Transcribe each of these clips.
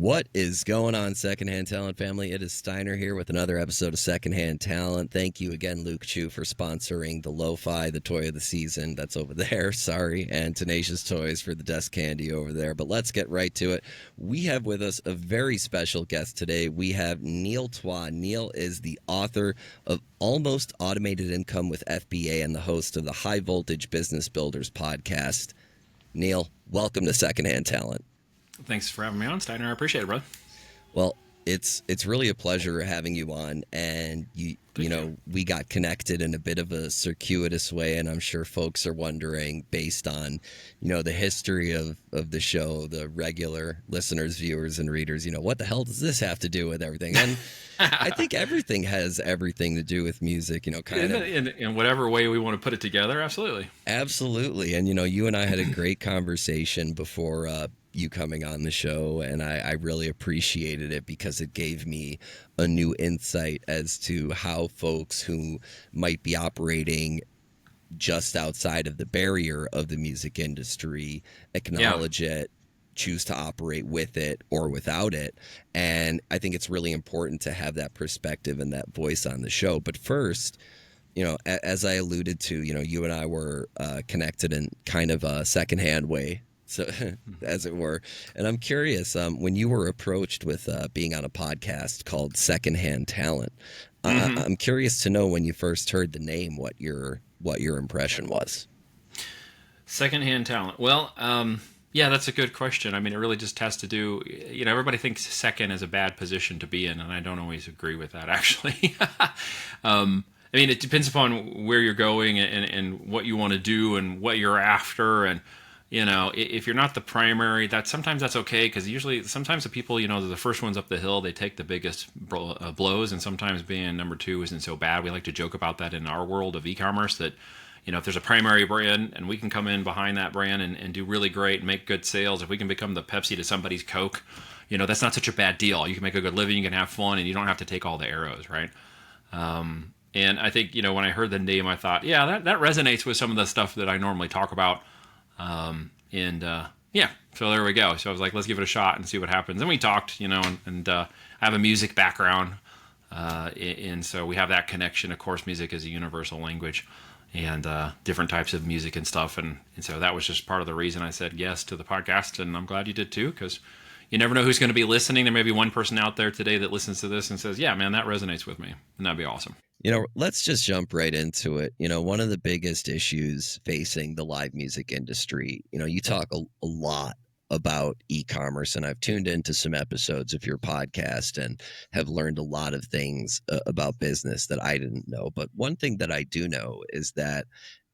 What is going on, Secondhand Talent family? It is Steiner here with another episode of Secondhand Talent. Thank you again, Luke Chu, for sponsoring the Lo-Fi, the toy of the season. That's over there, sorry, and Tenacious Toys for the desk candy over there. But let's get right to it. We have with us a very special guest today. We have Neil Twa. Neil is the author of Almost Automated Income with FBA and the host of the High Voltage Business Builders podcast. Neil, welcome to Secondhand Talent. Thanks for having me on, Steiner. I appreciate it, bro. Well, it's really a pleasure having you on, and you know, we got connected in a bit of a circuitous way, and I'm sure folks are wondering, based on, you know, the history of the show, the regular listeners, viewers, and readers, you know, what the hell does this have to do with everything? And I think everything has everything to do with music, you know, kind of. In whatever way we want to put it together, absolutely. Absolutely. And, you know, you and I had a great conversation before you coming on the show, and I really appreciated it because it gave me a new insight as to how folks who might be operating just outside of the barrier of the music industry acknowledge it, choose to operate with it or without it. And I think it's really important to have that perspective and that voice on the show. But first, you know, as I alluded to, you know, you and I were connected in kind of a secondhand way, so as it were. And I'm curious, when you were approached with being on a podcast called Secondhand Talent, I'm curious to know, when you first heard the name, what your impression was. Secondhand Talent. Well, yeah, that's a good question. I mean, it really just has to do, you know, everybody thinks second is a bad position to be in, and I don't always agree with that, actually. I mean, it depends upon where you're going and what you want to do and what you're after. And, you know, if you're not the primary, sometimes that's okay, because sometimes the people, you know, the first ones up the hill, they take the biggest blows, and sometimes being number two isn't so bad. We like to joke about that in our world of e-commerce, that, you know, if there's a primary brand and we can come in behind that brand and do really great and make good sales, if we can become the Pepsi to somebody's Coke, you know, that's not such a bad deal. You can make a good living, you can have fun, and you don't have to take all the arrows, right? And I think, you know, when I heard the name, I thought, yeah, that resonates with some of the stuff that I normally talk about. Yeah, so there we go. So I was like, let's give it a shot and see what happens. And we talked, you know, and I have a music background. And so we have that connection. Of course, music is a universal language, and different types of music and stuff. And so that was just part of the reason I said yes to the podcast. And I'm glad you did too, because you never know who's going to be listening. There may be one person out there today that listens to this and says, yeah, man, that resonates with me. And that'd be awesome. You know, let's just jump right into it. You know, one of the biggest issues facing the live music industry, you know, you talk a lot about e-commerce, and I've tuned into some episodes of your podcast and have learned a lot of things about business that I didn't know. But one thing that I do know is that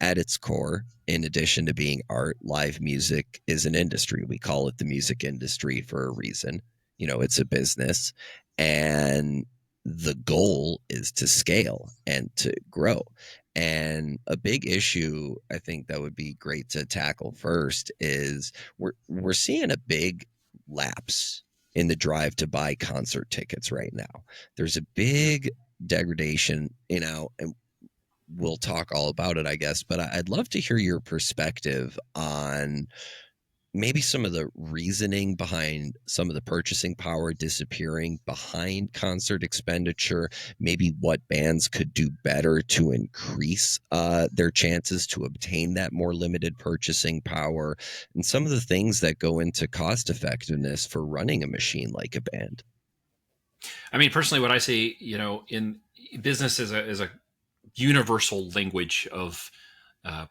at its core, in addition to being art, live music is an industry. We call it the music industry for a reason. You know, it's a business, and the goal is to scale and to grow. And a big issue I think that would be great to tackle first is we're seeing a big lapse in the drive to buy concert tickets right now. There's a big degradation, you know, and we'll talk all about it, I guess, but I'd love to hear your perspective on maybe some of the reasoning behind some of the purchasing power disappearing behind concert expenditure, maybe what bands could do better to increase their chances to obtain that more limited purchasing power, and some of the things that go into cost effectiveness for running a machine like a band. I mean, personally, what I see, you know, in business is a universal language of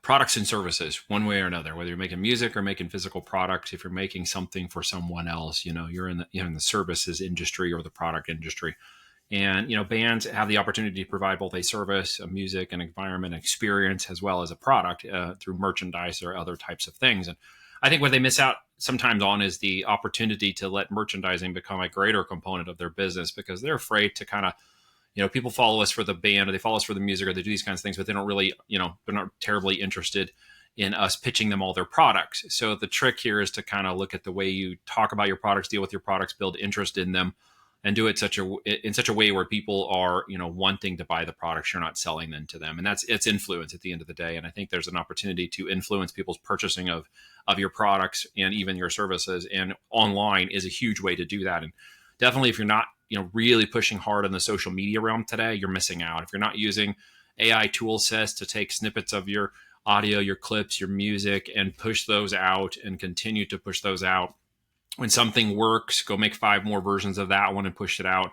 products and services, one way or another, whether you're making music or making physical products. If you're making something for someone else, you know, you're in the services industry or the product industry. And, you know, bands have the opportunity to provide both a service, a music, an environment, experience, as well as a product through merchandise or other types of things. And I think what they miss out sometimes on is the opportunity to let merchandising become a greater component of their business, because they're afraid to kind of, you know, people follow us for the band, or they follow us for the music, or they do these kinds of things, but they don't really, you know, they're not terribly interested in us pitching them all their products. So the trick here is to kind of look at the way you talk about your products, deal with your products, build interest in them, and do it in such a way where people are, wanting to buy the products you're not selling them to them. And it's influence at the end of the day. And I think there's an opportunity to influence people's purchasing of your products and even your services. And online is a huge way to do that. And definitely, if you're not, really pushing hard in the social media realm today, you're missing out. If you're not using AI tool sets to take snippets of your audio, your clips, your music, and push those out and continue to push those out. When something works, go make 5 more versions of that one and push it out.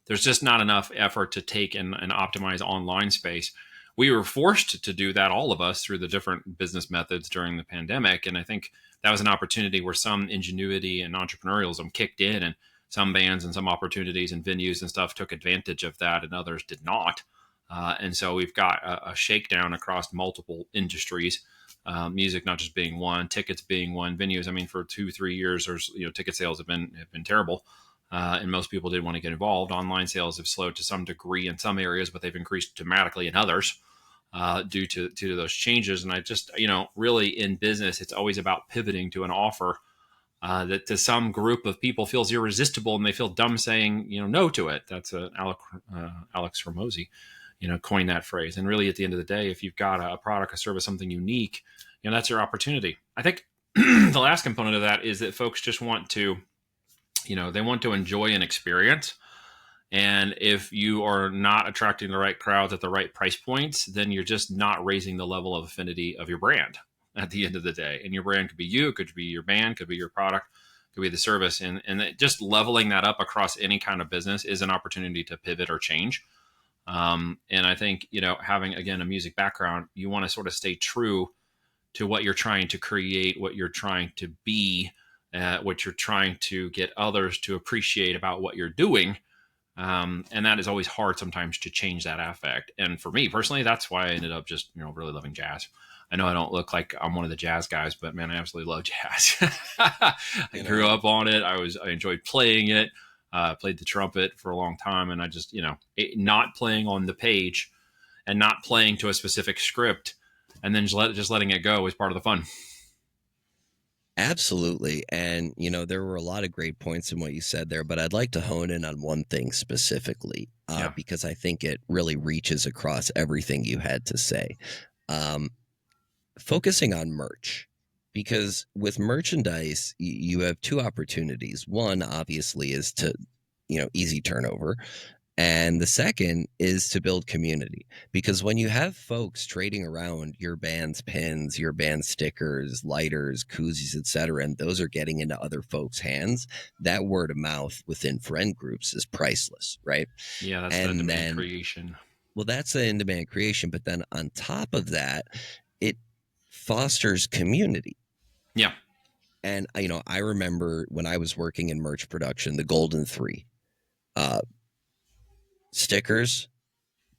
There's just not enough effort to take and optimize online space. We were forced to do that, all of us, through the different business methods during the pandemic. And I think that was an opportunity where some ingenuity and entrepreneurialism kicked in, and some bands and some opportunities and venues and stuff took advantage of that, and others did not. And so we've got a shakedown across multiple industries. Music not just being one, tickets being one, venues. I mean, for 2-3 years, ticket sales have been terrible, and most people didn't want to get involved. Online sales have slowed to some degree in some areas, but they've increased dramatically in others due to those changes. And I just, really in business, it's always about pivoting to an offer that to some group of people feels irresistible, and they feel dumb saying no to it. That's Alex Ramosi coined that phrase. And really, at the end of the day, if you've got a product, a service, something unique, that's your opportunity. I think the last component of that is that folks just want to, they want to enjoy an experience. And if you are not attracting the right crowds at the right price points, then you're just not raising the level of affinity of your brand at the end of the day. And your brand could be you, it could be your band, could be your product, could be the service. And just leveling that up across any kind of business is an opportunity to pivot or change. And I think, having, again, a music background, you want to sort of stay true to what you're trying to create, what you're trying to be, what you're trying to get others to appreciate about what you're doing. And that is always hard sometimes to change that affect. And for me personally, that's why I ended up just, really loving jazz. I know I don't look like I'm one of the jazz guys, but man, I absolutely love jazz. I grew up on it. I enjoyed playing it. Played the trumpet for a long time, and I just, not playing on the page and not playing to a specific script, and then just letting it go is part of the fun. Absolutely. And, there were a lot of great points in what you said there, but I'd like to hone in on one thing specifically, Yeah. because I think it really reaches across everything you had to say. Focusing on merch, because with merchandise, you have 2 opportunities. One, obviously, is to, easy turnover. And the second is to build community, because when you have folks trading around your band's pins, your band stickers, lighters, koozies, etc., and those are getting into other folks' hands, that word of mouth within friend groups is priceless, right? Yeah, that's the And demand then, creation. well, that's the in-demand creation, but then on top of that, it fosters community. Yeah. And, I remember when I was working in merch production, the golden 3, uh, stickers,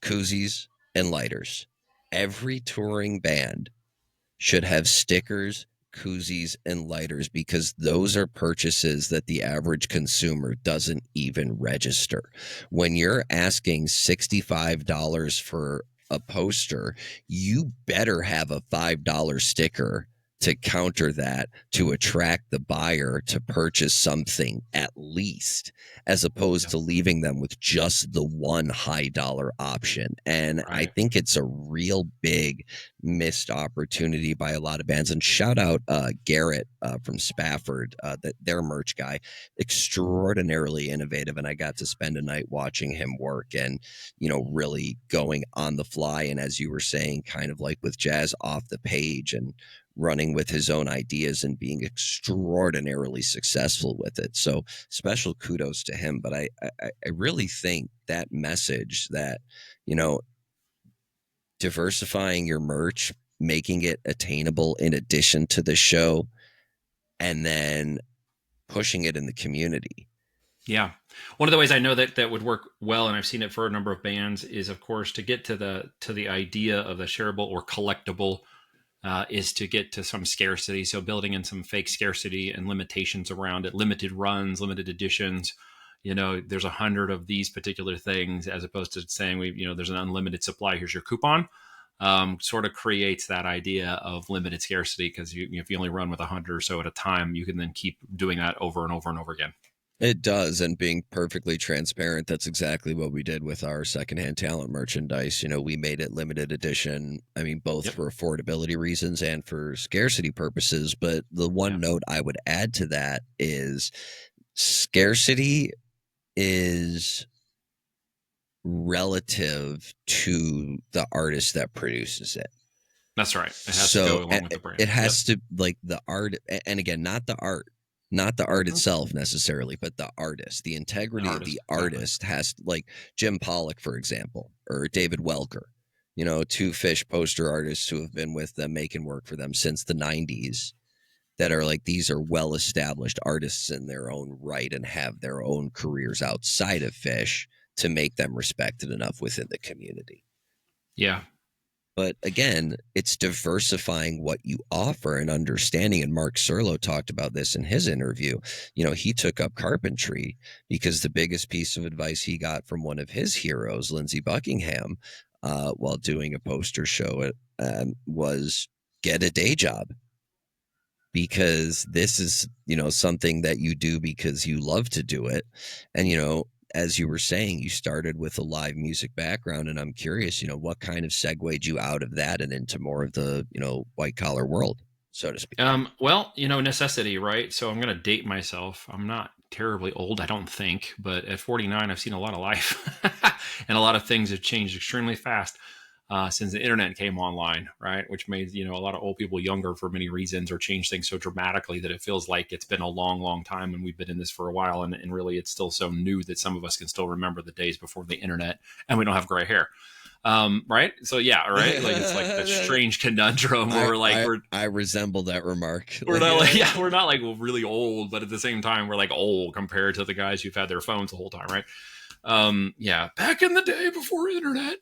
koozies, and lighters. Every touring band should have stickers, koozies, and lighters, because those are purchases that the average consumer doesn't even register. When you're asking $65 for a poster, you better have a $5 sticker to counter that, to attract the buyer to purchase something at least, as opposed Yeah. to leaving them with just the one high dollar option. And I Right. think it's a real big missed opportunity by a lot of bands. And shout out Garrett from Spafford, that their merch guy, extraordinarily innovative. And I got to spend a night watching him work, and really going on the fly. And as you were saying, kind of like with jazz, off the page, and running with his own ideas and being extraordinarily successful with it. So special kudos to him. But I really think that message that, diversifying your merch, making it attainable in addition to the show, and then pushing it in the community. Yeah. One of the ways I know that would work well, and I've seen it for a number of bands, is of course to get to the idea of the shareable or collectible, is to get to some scarcity. So building in some fake scarcity and limitations around it, limited runs, limited editions. There's 100 of these particular things, as opposed to saying there's an unlimited supply. Here's your coupon. Sort of creates that idea of limited scarcity, because if you only run with 100 or so at a time, you can then keep doing that over and over and over again. It does, and being perfectly transparent, that's exactly what we did with our secondhand talent merchandise. You know, we made it limited edition. I mean, both Yep. for affordability reasons and for scarcity purposes. But the Yeah. one note I would add to that is scarcity is relative to the artist that produces it. That's right. It has to So go along with the brand. it Yep. has to, like, the art, and again, not the art Hmm. itself necessarily, but the artist, the The integrity of the artist, exactly. artist has, like Jim Pollock, for example, or David Welker, you know, two Fish poster artists who have been with them making work for them since the 90s, that are like, these are well established artists in their own right and have their own careers outside of Fish to make them respected enough within the community. Yeah. But again, it's diversifying what you offer and understanding. And Mark Serlo talked about this in his interview. You know, he took up carpentry because the biggest piece of advice he got from one of his heroes, Lindsey Buckingham, while doing a poster show, was get a day job, because this is, you know, something that you do because you love to do it. And, you know, as you were saying, you started with a live music background, and I'm curious, you know, what kind of segued you out of that and into more of the, you know, white collar world, so to speak. Well, necessity, right? So I'm going to date myself. I'm not terribly old, I don't think, but at 49, I've seen a lot of life, and a lot of things have changed extremely fast since the internet came online, right? Which made a lot of old people younger for many reasons, or changed things so dramatically that it feels like it's been a long, long time, and we've been in this for a while, and really it's still so new that some of us can still remember the days before the internet, and we don't have gray hair. Right? So yeah, right. Like it's like that strange conundrum where I, we're like I I resemble that remark. we're Like, not like yeah, we're not like really old, but at the same time we're like old compared to the guys who've had their phones the whole time, right? Yeah, back in the day before internet,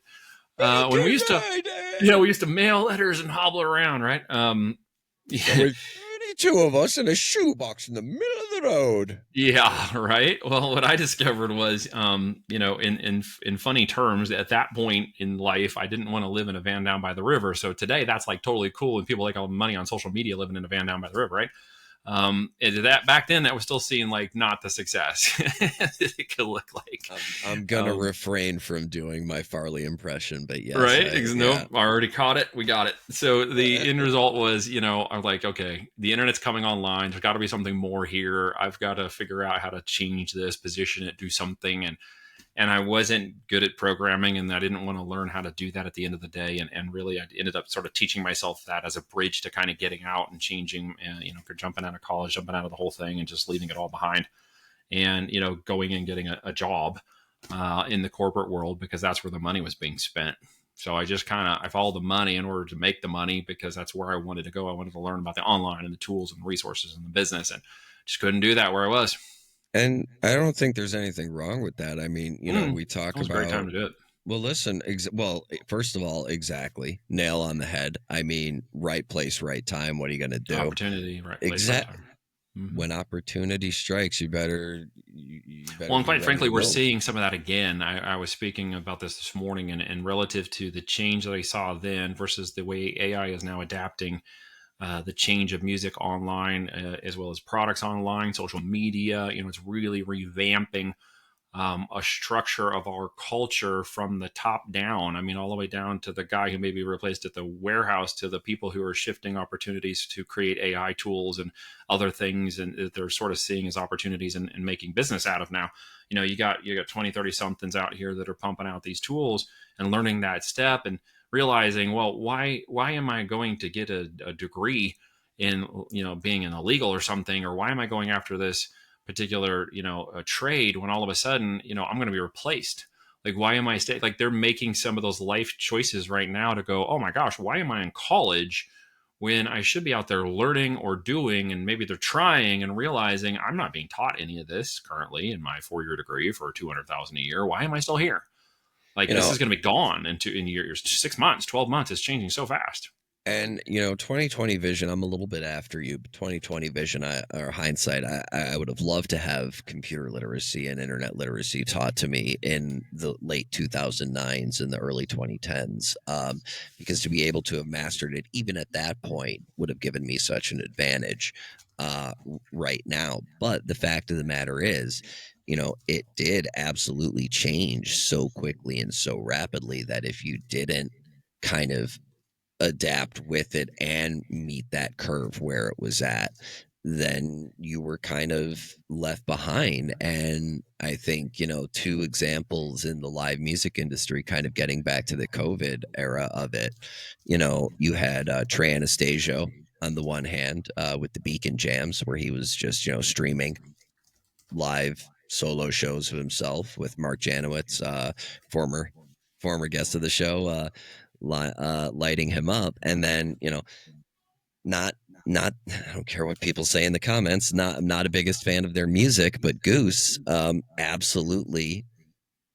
back when we in used to, my day, we used to mail letters and hobble around, right? there Yeah, were 32 of us in a shoebox in the middle of the road. yeah, right. Well, what I discovered was, in funny terms, at that point in life, I didn't want to live in a van down by the river. So today, that's like totally cool, and people like all the money on social media living in a van down by the river, right? And that back then, that was still seen like not the success it could look like. I'm gonna Um, refrain from doing my Farley impression, but yes, right? Nope, yeah. I already caught it. We got it. So the end result was, I'm like, okay, the internet's coming online. There's got to be something more here. I've got to figure out how to change this, position it, do something, and I wasn't good at programming, and I didn't want to learn how to do that at the end of the day. And really, I ended up sort of teaching myself that as a bridge to kind of getting out and changing, for jumping out of college, jumping out of the whole thing, and just leaving it all behind, and going and getting a job in the corporate world, because that's where the money was being spent. So I just I followed the money in order to make the money, because that's where I wanted to go. I wanted to learn about the online and the tools and the resources and the business, and just couldn't do that where I was. And I don't think there's anything wrong with that. I mean, you know, we That talk was a great time about, to do it. well, listen, first of all, exactly, nail on the head. I mean, right place, right time. What are you going to do? Opportunity, right place, right Exact. time. Hmm. When opportunity strikes, you Well, better and be quite ready frankly, to we're move. seeing some of that again. I was speaking about this morning, and relative to the change that I saw then versus the way AI is now adapting, the change of music online, as well as products online, social media. It's really revamping a structure of our culture from the top down. I mean, all the way down to the guy who may be replaced at the warehouse, to the people who are shifting opportunities to create AI tools and other things, and that they're sort of seeing as opportunities, and making business out of now. You got 20, 30 somethings out here that are pumping out these tools and learning that step, and realizing, well, why am I going to get a degree in being an illegal or something, or why am I going after this particular a trade, when all of a sudden I'm going to be replaced? Like, why am I staying? Like, they're making some of those life choices right now to go, oh my gosh, why am I in college when I should be out there learning or doing? And maybe they're trying and realizing, I'm not being taught any of this currently in my 4-year degree for 200,000 a year. Why am I still here? Like, You this know, is going to be gone in years. 6 months, 12 months is changing so fast. and you know, 2020 vision. I'm a little bit after you, but 2020 vision, or hindsight, I would have loved to have computer literacy and internet literacy taught to me in the late 2009s and the early 2010s, because to be able to have mastered it even at that point would have given me such an advantage. right now. But the fact of the matter is, it did absolutely change so quickly and so rapidly that if you didn't kind of adapt with it and meet that curve where it was at, then you were kind of left behind. And I think, two examples in the live music industry, kind of getting back to the COVID era of it, you had Trey Anastasio on the one hand with the Beacon Jams, where he was just, streaming live solo shows of himself with Mark Janowitz, former guest of the show, lighting him up. And then, not not I don't care what people say in the comments. I'm not a biggest fan of their music, but Goose absolutely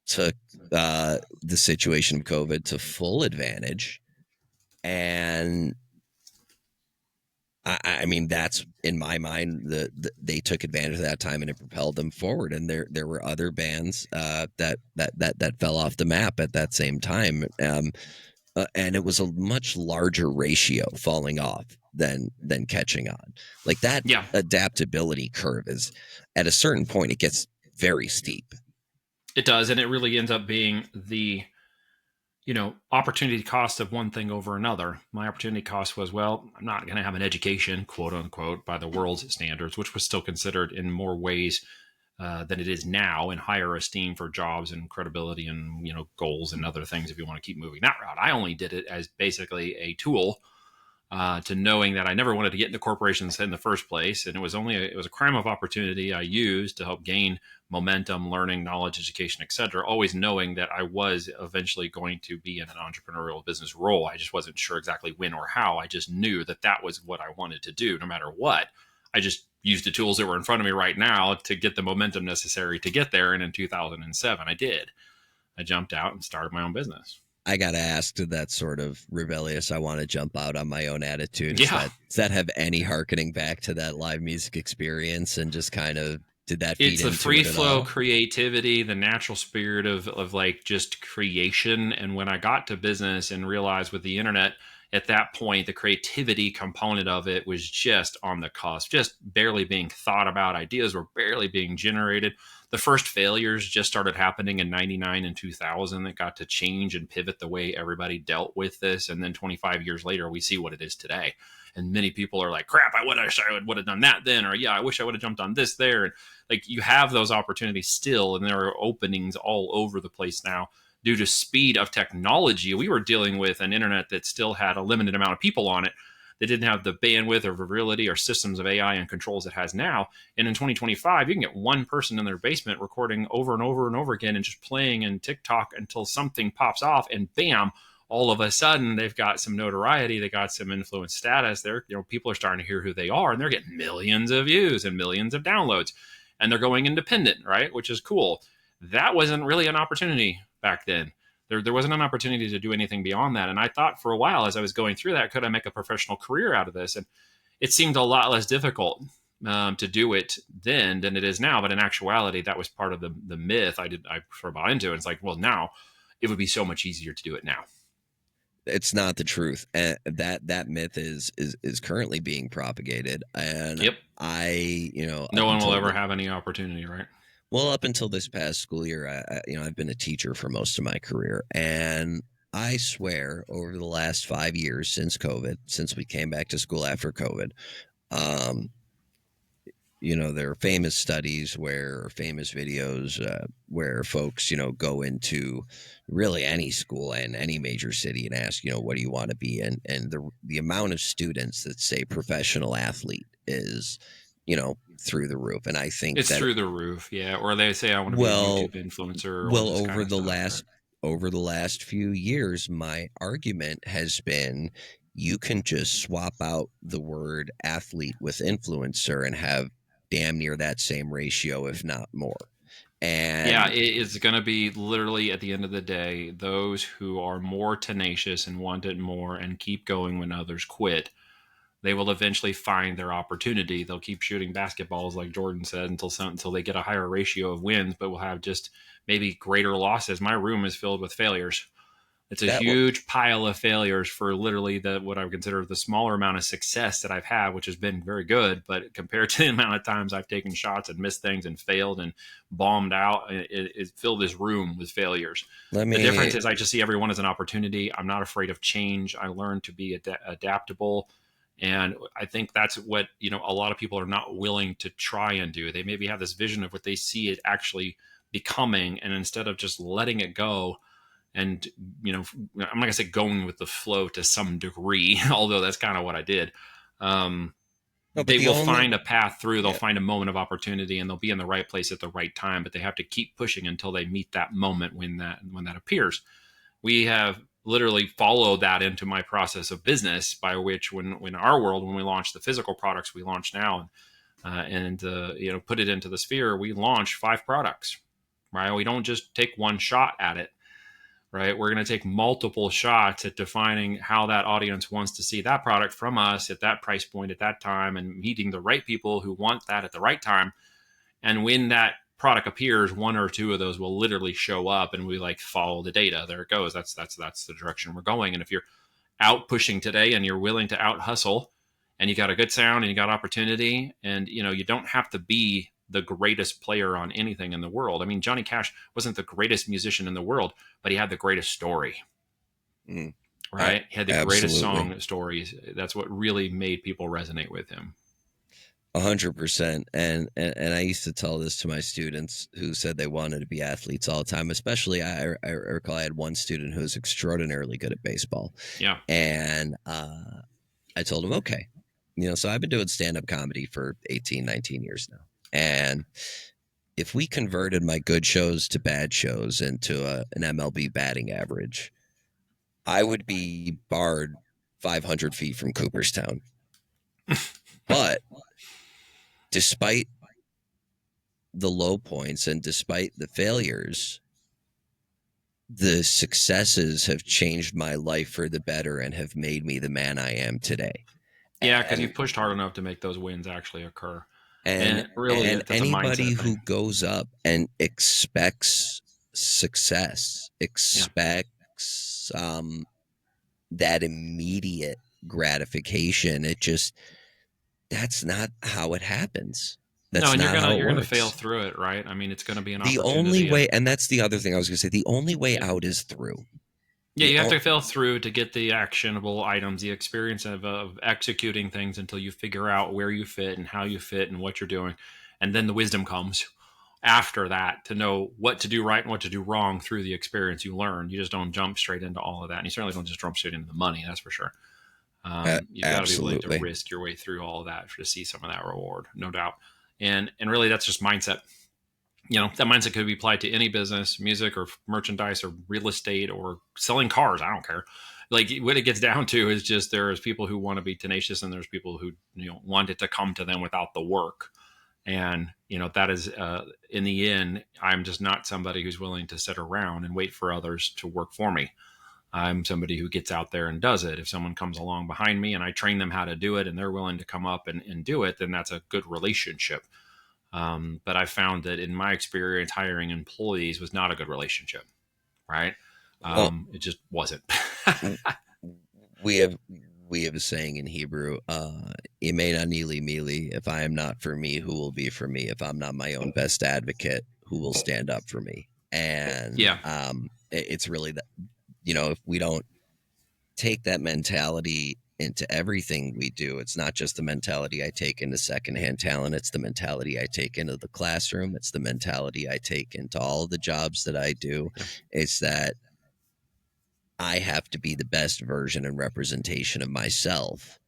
took the situation of COVID to full advantage. And I mean, that's in my mind, they took advantage of that time and it propelled them forward. And there were other bands that fell off the map at that same time. And it was a much larger ratio falling off than catching on. Like that Yeah, adaptability curve is, at a certain point, it gets very steep. it does, and it really ends up being the opportunity cost of one thing over another. My opportunity cost was, well, I'm not going to have an education, quote unquote, by the world's standards, which was still considered in more ways than it is now, in higher esteem for jobs and credibility and goals and other things. If you want to keep moving that route, I only did it as basically a tool to knowing that I never wanted to get into corporations in the first place, and it was a crime of opportunity I used to help gain momentum, learning, knowledge, education, etc. Always knowing that I was eventually going to be in an entrepreneurial business role. I just wasn't sure exactly when or how. I just knew that was what I wanted to do, no matter what. I just used the tools that were in front of me right now to get the momentum necessary to get there. And in 2007, I did. I jumped out and started my own business. I got to ask, to that sort of rebellious, I want to jump out on my own attitude. Yeah. Does that have any harkening back to that live music experience, and just kind of, did that feed It's the into free it at flow all? creativity, the natural spirit of like just creation. And when I got to business and realized with the internet at that point, the creativity component of it was just on the cusp, just barely being thought about. Ideas were barely being generated. The first failures just started happening in 99 and 2000 that got to change and pivot the way everybody dealt with this. And then 25 years later, we see what it is today. And many people are like, crap, I would have done that then. Or yeah, I wish I would have jumped on this there. And like, you have those opportunities still, and there are openings all over the place now due to speed of technology. We were dealing with an internet that still had a limited amount of people on it, that didn't have the bandwidth or virility or systems of AI and controls it has now. And in 2025, you can get one person in their basement recording over and over and over again and just playing in TikTok until something pops off, and bam, all of a sudden they've got some notoriety, they got some influence status. They're, people are starting to hear who they are, and they're getting millions of views and millions of downloads, and they're going independent, right? Which is cool. That wasn't really an opportunity back then. There wasn't an opportunity to do anything beyond that. And I thought for a while, as I was going through that, could I make a professional career out of this? And it seemed a lot less difficult to do it then than it is now. But in actuality, that was part of the myth I sort of bought into. And it's like, well, now it would be so much easier to do it now. It's not the truth. And that myth is currently being propagated. And Yep. no one will ever have any opportunity, right? Well, up until this past school year, I've been a teacher for most of my career, and I swear, over the last 5 years since COVID, since we came back to school after COVID, um, there are famous studies famous videos where folks, go into really any school and any major city and ask, what do you want to be? And the amount of students that say professional athlete is, through the roof. And I think it's through the roof. Yeah. Or they say, I want to be a YouTube influencer. Or this over kind of the stuff, last, right? over the last few years, my argument has been, you can just swap out the word athlete with influencer and have damn near that same ratio, if not more. And yeah, it is going to be literally, at the end of the day, those who are more tenacious and want it more and keep going when others quit, they will eventually find their opportunity. They'll keep shooting basketballs, like Jordan said, until they get a higher ratio of wins, but we'll have just maybe greater losses. My room is filled with failures. It's a That wa- huge pile of failures for literally what I would consider the smaller amount of success that I've had, which has been very good. But compared to the amount of times I've taken shots and missed things and failed and bombed out, it filled this room with failures. let The difference me is I just see everyone as an opportunity. I'm not afraid of change. I learned to be adaptable. And I think that's what, a lot of people are not willing to try and do. They maybe have this vision of what they see it actually becoming. And instead of just letting it go, and I'm not gonna say going with the flow to some degree, although that's kind of what I did. no, but They the will only find a path through. They'll yeah. find a moment of opportunity, and they'll be in the right place at the right time. But they have to keep pushing until they meet that moment when that appears. We have literally followed that into my process of business, by which when our world, when we launch the physical products we launch now, and put it into the sphere, we launch 5 products. Right? We don't just take one shot at it. Right? We're going to take multiple shots at defining how that audience wants to see that product from us at that price point at that time, and meeting the right people who want that at the right time. And when that product appears, 1 or 2 of those will literally show up, and we like follow the data. There it goes. That's the direction we're going. And if you're out pushing today and you're willing to out hustle, and you got a good sound and you got opportunity, and you don't have to be the greatest player on anything in the world. I mean, Johnny Cash wasn't the greatest musician in the world, but he had the greatest story. Mm, Right? He had the greatest absolutely. song stories. That's what really made people resonate with him. 100%. And I used to tell this to my students who said they wanted to be athletes all the time. Especially, I recall I had one student who was extraordinarily good at baseball, Yeah. and I told him, okay, so I've been doing stand up comedy for 18, 19 years now, and if we converted my good shows to bad shows into an MLB batting average, I would be barred 500 feet from Cooperstown. But despite the low points and despite the failures, the successes have changed my life for the better and have made me the man I am today. Yeah, because And you've pushed hard enough to make those wins actually occur. and And really, and that's a anybody mindset who thing. goes up and expects success, Yeah. expects that immediate gratification, that's not how it happens. No, That's and you're not gonna how it you're gonna fail works. through it, right? I mean, it's gonna be an The only opportunity. way, and that's the other thing I was going to say, the only way Yeah, out is through. yeah, The you have o- to fail through to get the actionable items, the experience of executing things until you figure out where you fit and how you fit and what you're doing, and then the wisdom comes after that to know what to do right and what to do wrong through the experience you learn. You just don't jump straight into all of that, and you certainly don't just jump straight into the money. That's for sure. You've got to be willing to Absolutely. risk your way through all of that to see some of that reward, no doubt. And really, that's just mindset. That mindset could be applied to any business, music or merchandise or real estate or selling cars. I don't care. Like what it gets down to is just there's people who want to be tenacious and there's people who want it to come to them without the work. And that is in the end, I'm just not somebody who's willing to sit around and wait for others to work for me. I'm somebody who gets out there and does it. If someone comes along behind me and I train them how to do it and they're willing to come up and do it, then that's a good relationship. But I found that in my experience, hiring employees was not a good relationship, right? Well, It just wasn't. we have we have a saying in Hebrew, "Imena nili mili." If I am not for me, who will be for me? If I'm not my own best advocate, who will stand up for me? And Yeah, it's really that, if we don't take that mentality into everything we do, it's not just the mentality I take into secondhand talent. It's the mentality I take into the classroom. It's the mentality I take into all the jobs that I do. yeah, It's that I have to be the best version and representation of myself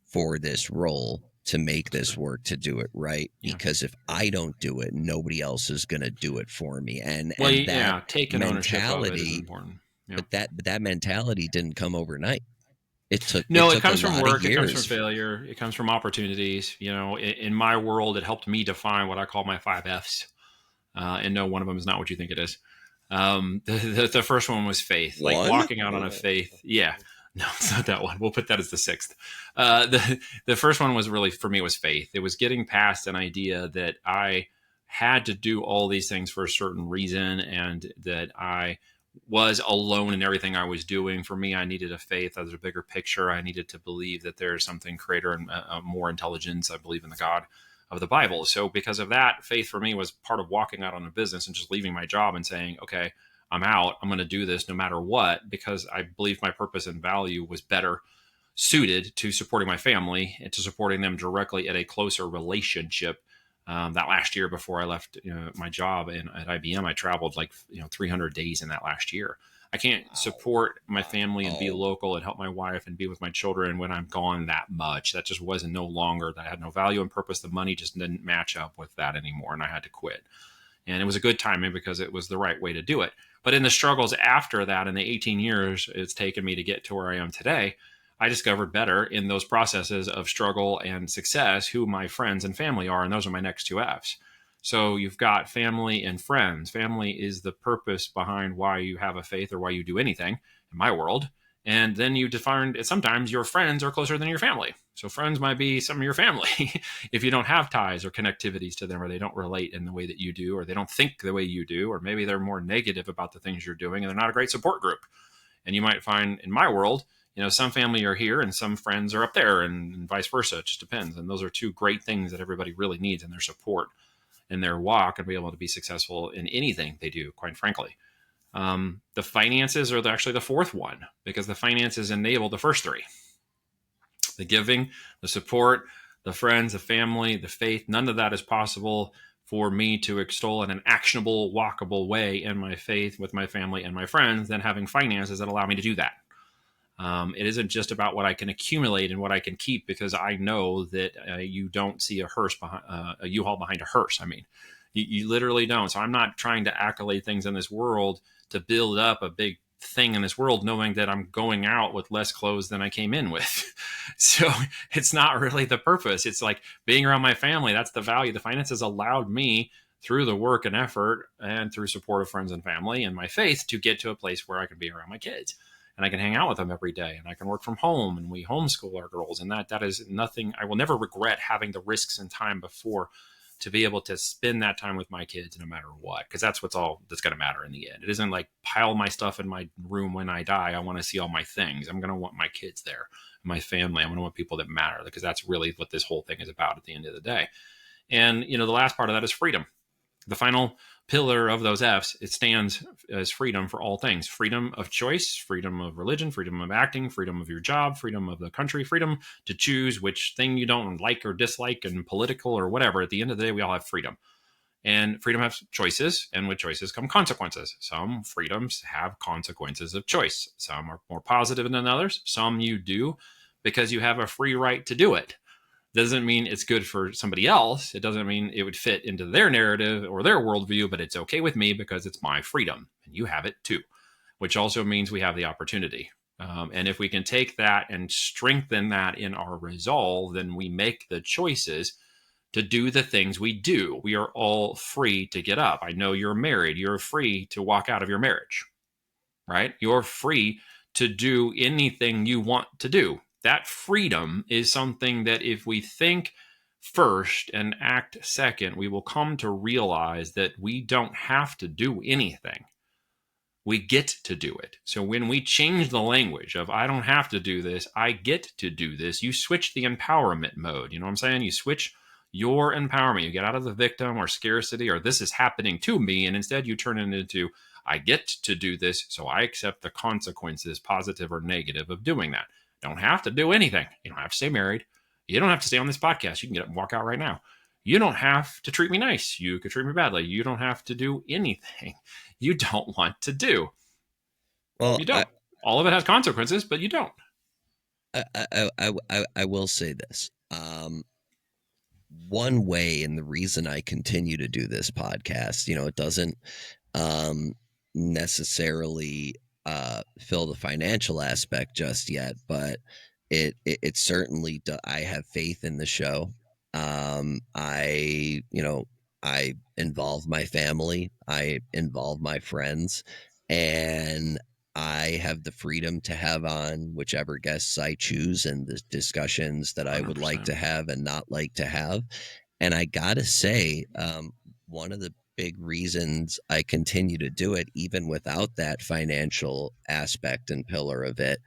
for this role to make this work, to do it right, yeah. because if I don't do it, nobody else is going to do it for me. and Well, and that yeah, taking ownership of it is mentality, important. Yeah. but that mentality didn't come overnight. It No, it took a comes from lot of work. It comes from years. failure. It comes from opportunities. In my world, it helped me define what I call my 5 F's. And no, one of them is not what you think it is. The first one was faith, like One. walking out on a faith. Yeah, no, it's not that one. We'll put that as the sixth. The first one was really for me was faith. It was getting past an idea that I had to do all these things for a certain reason, and that I was alone in everything I was doing. For me, I needed a faith. There's a bigger picture. I needed to believe that there's something greater and more intelligence. I believe in the God of the Bible. So because of that, faith for me was part of walking out on a business and just leaving my job and saying, okay, I'm out. I'm going to do this no matter what, because I believe my purpose and value was better suited to supporting my family and to supporting them directly at a closer relationship. That last year before I left my job at IBM, I traveled like 300 days in that last year. I can't Wow. support my family and be Wow. local and help my wife and be with my children when I'm gone that much. That just wasn't no longer. That had no value and purpose. The money just didn't match up with that anymore, and I had to quit. And it was a good timing because it was the right way to do it. But in the struggles after that, in the 18 years it's taken me to get to where I am today, I discovered better in those processes of struggle and success who my friends and family are. And those are my next two F's. So you've got family and friends. Family is the purpose behind why you have a faith or why you do anything in my world. And then you define it. Sometimes your friends are closer than your family. So friends might be some of your family if you don't have ties or connectivities to them, or they don't relate in the way that you do, or they don't think the way you do, or maybe they're more negative about the things you're doing and they're not a great support group. And you might find in my world, some family are here and some friends are up there, and vice versa. It just depends. And those are two great things that everybody really needs in their support in their walk and be able to be successful in anything they do, quite frankly. The finances are actually the fourth one, because the finances enable the first three: the giving, the support, the friends, the family, the faith. None of that is possible for me to extol in an actionable, walkable way in my faith with my family and my friends than having finances that allow me to do that. It isn't just about what I can accumulate and what I can keep, because I know that you don't see a hearse behind a U-Haul behind a hearse. I mean, you literally don't. So I'm not trying to accolade things in this world to build up a big thing in this world, knowing that I'm going out with less clothes than I came in with. So it's not really the purpose. It's like being around my family. That's the value. The finances allowed me, through the work and effort and through support of friends and family and my faith, to get to a place where I can be around my kids and I can hang out with them every day, and I can work from home, and we homeschool our girls. And that is nothing. I will never regret having the risks and time before to be able to spend that time with my kids no matter what, because that's what's all that's going to matter in the end. It isn't like pile my stuff in my room when I die. I want to see all my things. I'm going to want my kids there, my family. I'm going to want people that matter, because that's really what this whole thing is about at the end of the day. And the last part of that is freedom. The final pillar of those F's, it stands as freedom for all things: freedom of choice, freedom of religion, freedom of acting, freedom of your job, freedom of the country, freedom to choose which thing you don't like or dislike, and political or whatever. At the end of the day, we all have freedom. And freedom has choices, and with choices come consequences. Some freedoms have consequences of choice. Some are more positive than others. Some you do because you have a free right to do it. Doesn't mean it's good for somebody else. It doesn't mean it would fit into their narrative or their worldview, but it's okay with me because it's my freedom and you have it too, which also means we have the opportunity. And if we can take that and strengthen that in our resolve, then we make the choices to do the things we do. We are all free to get up. I know you're married. You're free to walk out of your marriage, right? You're free to do anything you want to do. That freedom is something that if we think first and act second, we will come to realize that we don't have to do anything. We get to do it. So when we change the language of I don't have to do this, I get to do this, you switch the empowerment mode. You know what I'm saying? You switch your empowerment. You get out of the victim or scarcity or this is happening to me, and instead you turn it into I get to do this, so I accept the consequences, positive or negative, of doing that. Don't have to do anything. You don't have to stay married. You don't have to stay on this podcast. You can get up and walk out right now. You don't have to treat me nice. You could treat me badly. You don't have to do anything you don't want to do. Well, You don't. All of it has consequences, but you don't. I will say this. One way, and the reason I continue to do this podcast, it doesn't um, necessarily fill the financial aspect just yet, but it certainly I have faith in the show. I involve my family, I involve my friends, and I have the freedom to have on whichever guests I choose and the discussions that I would like 100%. to have and not like to have. And I gotta say, one of the big reasons I continue to do it, even without that financial aspect and pillar of it,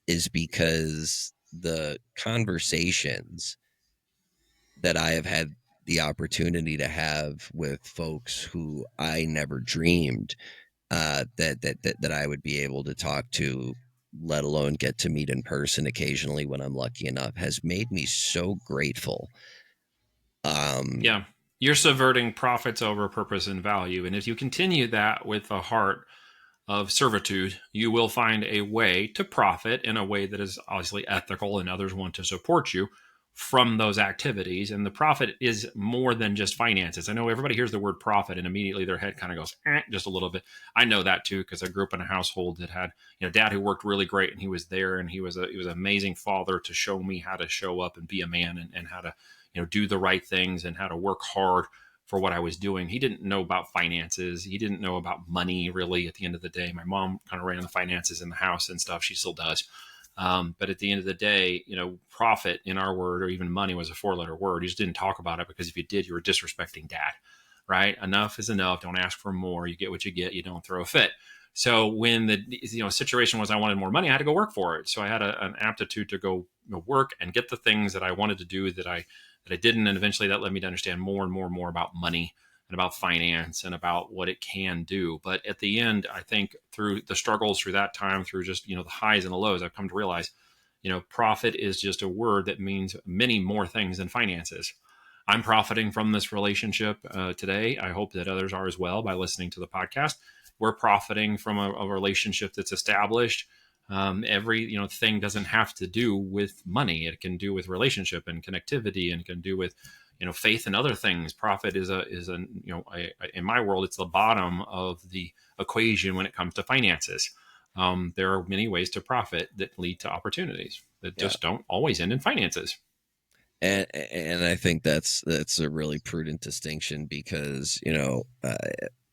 is because the conversations that I have had the opportunity to have with folks who I never dreamed that I would be able to talk to, let alone get to meet in person occasionally when I'm lucky enough, has made me so grateful. Yeah. You're subverting profits over purpose and value. And if you continue that with a heart of servitude, you will find a way to profit in a way that is obviously ethical and others want to support you from those activities. And the profit is more than just finances. I know everybody hears the word profit and immediately their head kind of goes just a little bit. I know that too, because I grew up in a household that had, dad who worked really great, and he was there, and he was an amazing father to show me how to show up and be a man, and how to, do the right things and how to work hard for what I was doing. He didn't know about finances. He didn't know about money really at the end of the day. My mom kind of ran the finances in the house and stuff. She still does. But at the end of the day, profit in our word, or even money, was a 4-letter word. You just didn't talk about it, because if you did, you were disrespecting dad, right? Enough is enough. Don't ask for more. You get what you get. You don't throw a fit. So when the situation was I wanted more money, I had to go work for it. So I had an aptitude to go work and get the things that I wanted to do that I didn't. And eventually that led me to understand more and more and more about money and about finance and about what it can do. But at the end, I think through the struggles through that time, through just, the highs and the lows, I've come to realize, profit is just a word that means many more things than finances. I'm profiting from this relationship today. I hope that others are as well by listening to the podcast. We're profiting from a relationship that's established. Every thing doesn't have to do with money. It can do with relationship and connectivity, and can do with faith and other things. Profit is in my world, it's the bottom of the equation when it comes to finances. There are many ways to profit that lead to opportunities that just don't always end in finances. And I think that's a really prudent distinction, because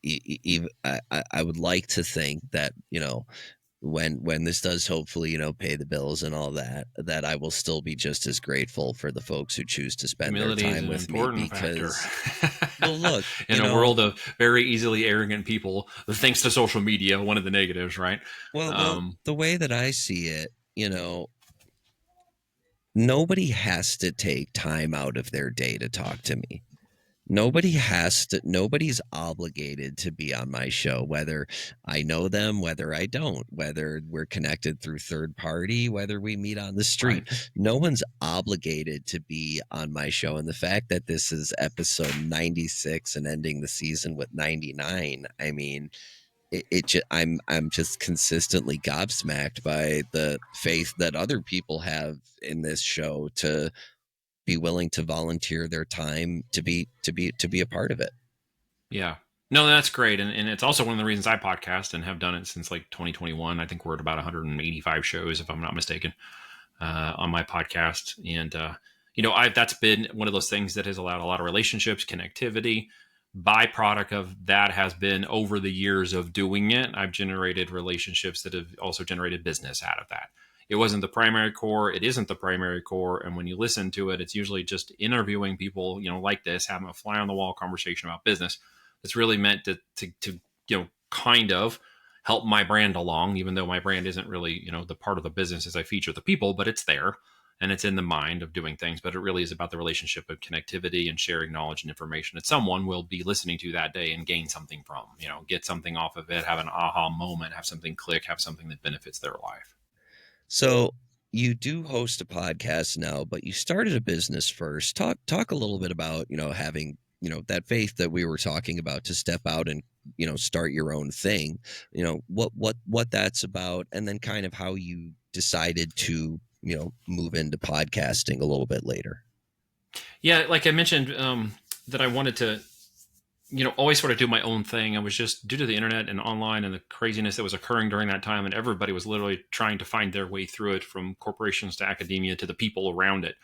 even I would like to think that when this does hopefully pay the bills and all that I will still be just as grateful for the folks who choose to spend their Humility is time an with me, important factor. because well, look, In a world of very easily arrogant people, thanks to social media, one of the negatives, right? well, the way that I see it, nobody has to take time out of their day to talk to me. Nobody's obligated to be on my show, whether I know them, whether I don't, whether we're connected through third party, whether we meet on the street. Right. No one's obligated to be on my show. And the fact that this is episode 96 and ending the season with 99, I mean, I'm just consistently gobsmacked by the faith that other people have in this show to be willing to volunteer their time to be a part of it. Yeah. No, that's great. And it's also one of the reasons I podcast and have done it since like 2021. I think we're at about 185 shows, if I'm not mistaken, on my podcast. And, that's been one of those things that has allowed a lot of relationships, connectivity. Byproduct of that has been, over the years of doing it, I've generated relationships that have also generated business out of that. It wasn't the primary core. It isn't the primary core. And when you listen to it, it's usually just interviewing people, like this, having a fly on the wall conversation about business. It's really meant to kind of help my brand along, even though my brand isn't really, the part of the business as I feature the people, but it's there and it's in the mind of doing things. But it really is about the relationship of connectivity and sharing knowledge and information that someone will be listening to that day and gain something from, get something off of it, have an aha moment, have something click, have something that benefits their life. So you do host a podcast now, but you started a business first. Talk a little bit about, having, that faith that we were talking about to step out and, start your own thing, what that's about, and then kind of how you decided to, move into podcasting a little bit later. Yeah, like I mentioned, that I wanted to, always sort of do my own thing. I was just, due to the internet and online and the craziness that was occurring during that time, and everybody was literally trying to find their way through it, from corporations to academia to the people around it.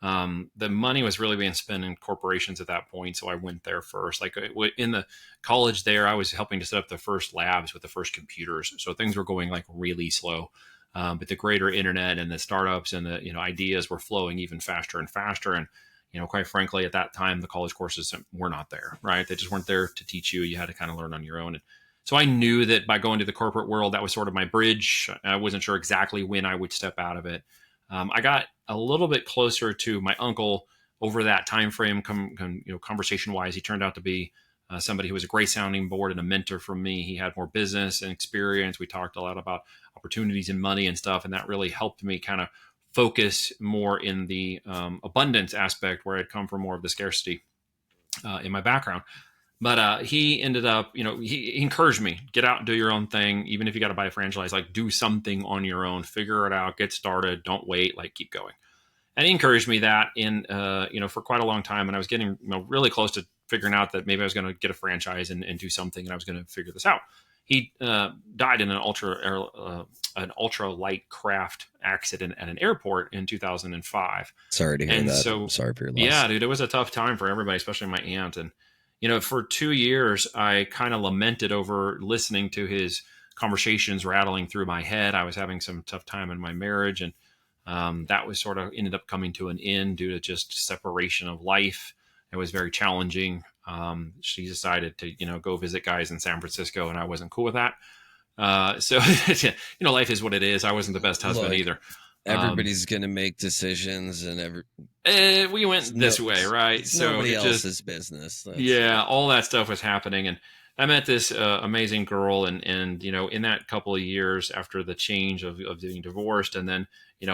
The money was really being spent in corporations at that point. So I went there first. Like in the college there, I was helping to set up the first labs with the first computers. So things were going like really slow. But the greater internet and the startups and the, ideas were flowing even faster and faster. And, Quite frankly, at that time, the college courses were not there, right? They just weren't there to teach you. You had to kind of learn on your own. And so I knew that by going to the corporate world, that was sort of my bridge. I wasn't sure exactly when I would step out of it. I got a little bit closer to my uncle over that time frame, conversation wise. He turned out to be somebody who was a great sounding board and a mentor for me. He had more business and experience. We talked a lot about opportunities and money and stuff, and that really helped me kind of focus more in the abundance aspect, where I'd come from more of the scarcity in my background. But he ended up, he encouraged me, get out and do your own thing. Even if you got to buy a franchise, like do something on your own, figure it out, get started, don't wait, like keep going. And he encouraged me that for quite a long time. And I was getting really close to figuring out that maybe I was going to get a franchise and do something, and I was going to figure this out. He died in an ultra light craft accident at an airport in 2005. Sorry to hear that. So, I'm sorry for your loss. Yeah, dude, it was a tough time for everybody, especially my aunt. And for 2 years, I kind of lamented over listening to his conversations rattling through my head. I was having some tough time in my marriage, and that was sort of ended up coming to an end due to just separation of life. It was very challenging. She decided to, go visit guys in San Francisco, and I wasn't cool with that. So, life is what it is. I wasn't the best husband either. Everybody's going to make decisions, and we went this way, right? So nobody else's business. Yeah, all that stuff was happening, and I met this amazing girl, and in that couple of years after the change of being divorced, and then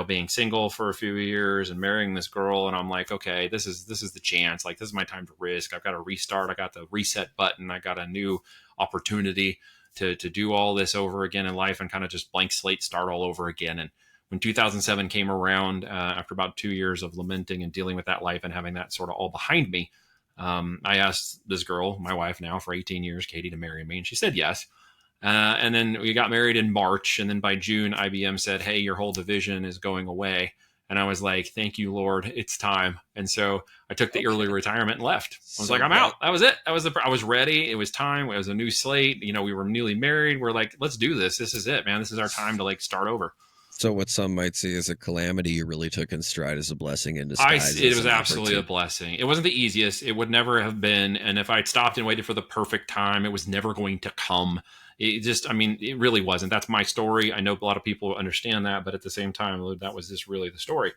being single for a few years and marrying this girl, and I'm like, okay, this is the chance. Like, this is my time to risk. I've got to restart. I got the reset button. I got a new opportunity to do all this over again in life, and kind of just blank slate start all over again. And when 2007 came around, after about 2 years of lamenting and dealing with that life and having that sort of all behind me, I asked this girl, my wife now for 18 years, Katie, to marry me, and she said yes. And then we got married in March, and then by June, IBM said, "Hey, your whole division is going away." And I was like, "Thank you, Lord, it's time." And so I took the early retirement and left. I was like, "I'm out." That was it. I was ready. It was time. It was a new slate. We were newly married. We're like, let's do this. This is it, man. This is our time to start over. So what some might see as a calamity, you really took in stride as a blessing in disguise. It was absolutely a blessing. It wasn't the easiest. It would never have been. And if I'd stopped and waited for the perfect time, it was never going to come. It really wasn't. That's my story. I know a lot of people understand that, but at the same time, that was just really the story.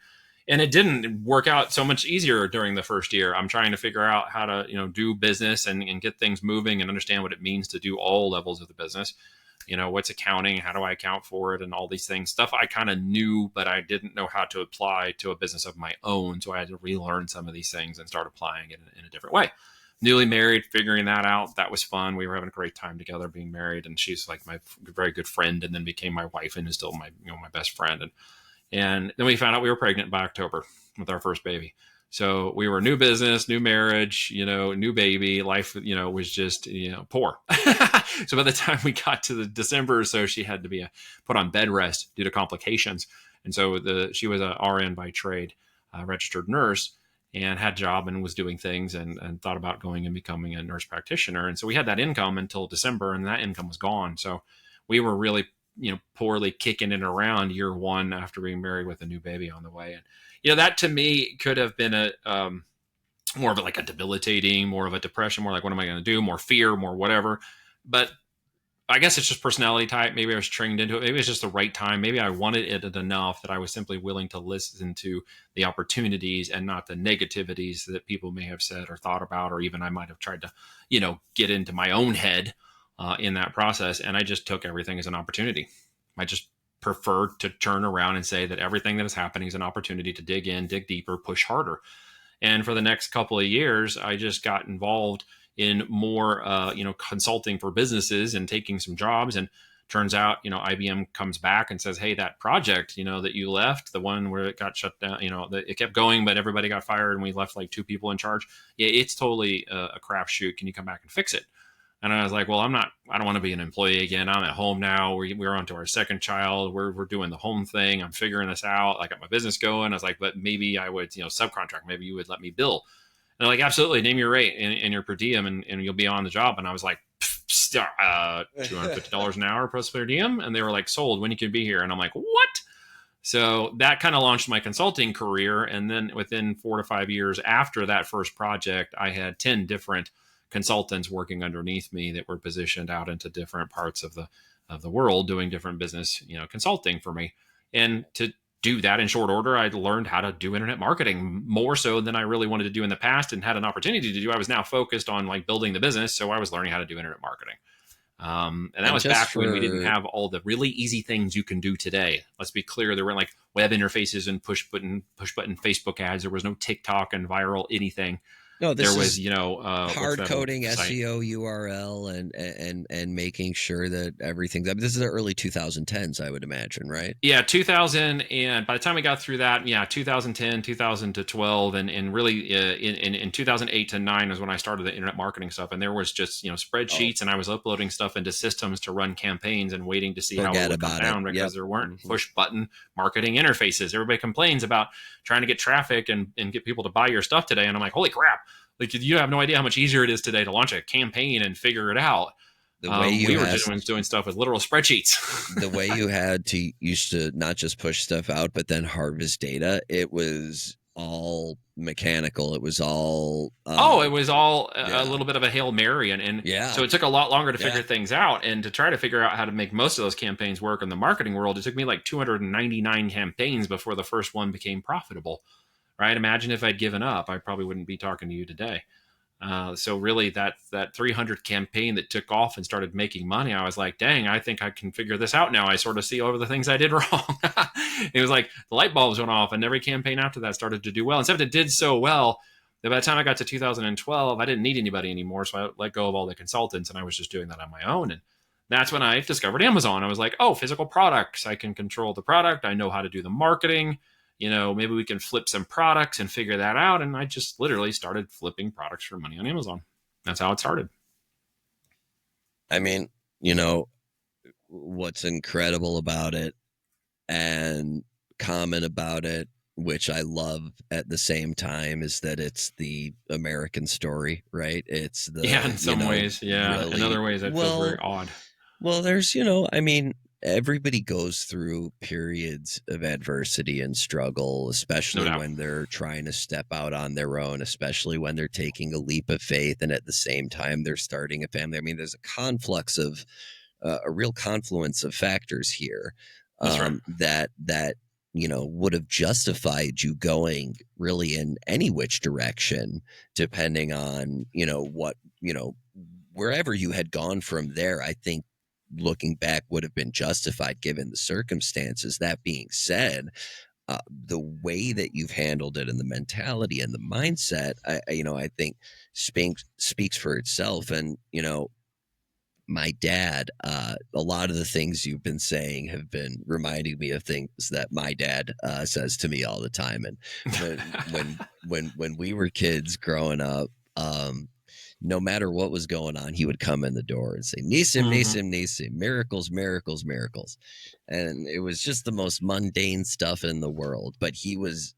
And it didn't work out so much easier during the first year. I'm trying to figure out how to, do business and get things moving and understand what it means to do all levels of the business. What's accounting? How do I account for it? And all these things, stuff I kind of knew, but I didn't know how to apply to a business of my own. So I had to relearn some of these things and start applying it in a different way. Newly married, figuring that out. That was fun. We were having a great time together being married, and she's like my very good friend, and then became my wife and is still my best friend. And then we found out we were pregnant by October with our first baby. So we were new business, new marriage, new baby. Life, was just, poor. So by the time we got to the December or so, she had to be put on bed rest due to complications. And so she was a RN by trade, registered nurse, and had a job and was doing things and thought about going and becoming a nurse practitioner. And so we had that income until December, and that income was gone. So we were really, poorly kicking it around year one after being married with a new baby on the way. And, that to me could have been a more of a debilitating, more of a depression, more like, what am I going to do? More fear, more whatever. But I guess it's just personality type. Maybe I was trained into it. Maybe it's just the right time. Maybe I wanted it enough that I was simply willing to listen to the opportunities and not the negativities that people may have said or thought about, or even I might have tried to, get into my own head in that process. And I just took everything as an opportunity. I just preferred to turn around and say that everything that is happening is an opportunity to dig in, dig deeper, push harder. And for the next couple of years, I just got involved in more, consulting for businesses and taking some jobs. And turns out, IBM comes back and says, "Hey, that project, that you left, the one where it got shut down, it kept going, but everybody got fired and we left 2 people in charge. Yeah, it's totally a crapshoot. Can you come back and fix it?" And I was like, "Well, I don't want to be an employee again. I'm at home now. We're on to our second child. We're doing the home thing. I'm figuring this out. I got my business going." I was like, "But maybe I would, subcontract. Maybe you would let me bill." And they're like, "Absolutely. Name your rate and your per diem and you'll be on the job." And I was like, $250 an hour plus per diem. And they were like, "Sold. When you can be here?" And I'm like, "What?" So that kind of launched my consulting career. And then within 4 to 5 years after that first project, I had 10 different consultants working underneath me that were positioned out into different parts of the world doing different business, consulting for me. And to do that in short order, I learned how to do internet marketing more so than I really wanted to do in the past and had an opportunity to do. I was now focused on like building the business. So I was learning how to do internet marketing. And that And was just back when we didn't for have all the really easy things you can do today. Let's be clear, there weren't like web interfaces and push button Facebook ads. There was no TikTok and viral anything. no, There this was, is what's hard that old coding site? SEO URL and making sure that everything's. I mean, this is the early 2010s, I would imagine, right? Yeah, 2000, and by the time we got through that, yeah, 2010, 2000 to 12, and really in 2008 to 9 was when I started the internet marketing stuff, and there was just Oh, spreadsheets, and I was uploading stuff into systems to run campaigns and waiting to see how it forget would come about it. down because Yep. there weren't Hmm. push button marketing interfaces. Everybody complains about trying to get traffic and get people to buy your stuff today, and I'm like, holy crap! Like you have no idea how much easier it is today to launch a campaign and figure it out. The way you We were had just doing stuff with literal spreadsheets. the way you had to used to not just push stuff out, but then harvest data. It was all mechanical. It was all Oh, it was all a yeah, little bit of a Hail Mary. And yeah, so it took a lot longer to yeah. figure things out. And to try to figure out how to make most of those campaigns work in the marketing world, it took me like 299 campaigns before the first one became profitable. Right? Imagine if I'd given up, I probably wouldn't be talking to you today. So really, that 300 campaign that took off and started making money, I was like, dang, I think I can figure this out now. I sort of see over the things I did wrong. It was like the light bulbs went off, and every campaign after that started to do well. Except it did so well that by the time I got to 2012, I didn't need anybody anymore. So I let go of all the consultants, and I was just doing that on my own. And that's when I discovered Amazon. I was like, oh, physical products. I can control the product. I know how to do the marketing. Maybe we can flip some products and figure that out. And I just literally started flipping products for money on Amazon. That's how it started. I mean, what's incredible about it and common about it, which I love at the same time, is that it's the American story, right? It's Yeah, the, in some ways. Yeah. In really other ways, it feels very odd. there's, I mean, everybody goes through periods of adversity and struggle, No especially doubt. when they're trying to step out on their own, especially when they're taking a leap of faith and at the same time they're starting a family. I mean, there's a conflux of a real confluence of factors here That's right. that would have justified you going really in any which direction, depending on what wherever you had gone from there. I think looking back would have been justified given the circumstances. That being said, the way that you've handled it and the mentality and the mindset, I think speaks for itself. And my dad, a lot of the things you've been saying have been reminding me of things that my dad says to me all the time. And when we were kids growing up, no matter what was going on, he would come in the door and say, Nisim, Hmm. Nisim, Nisim, miracles, miracles, miracles. And it was just the most mundane stuff in the world. But he was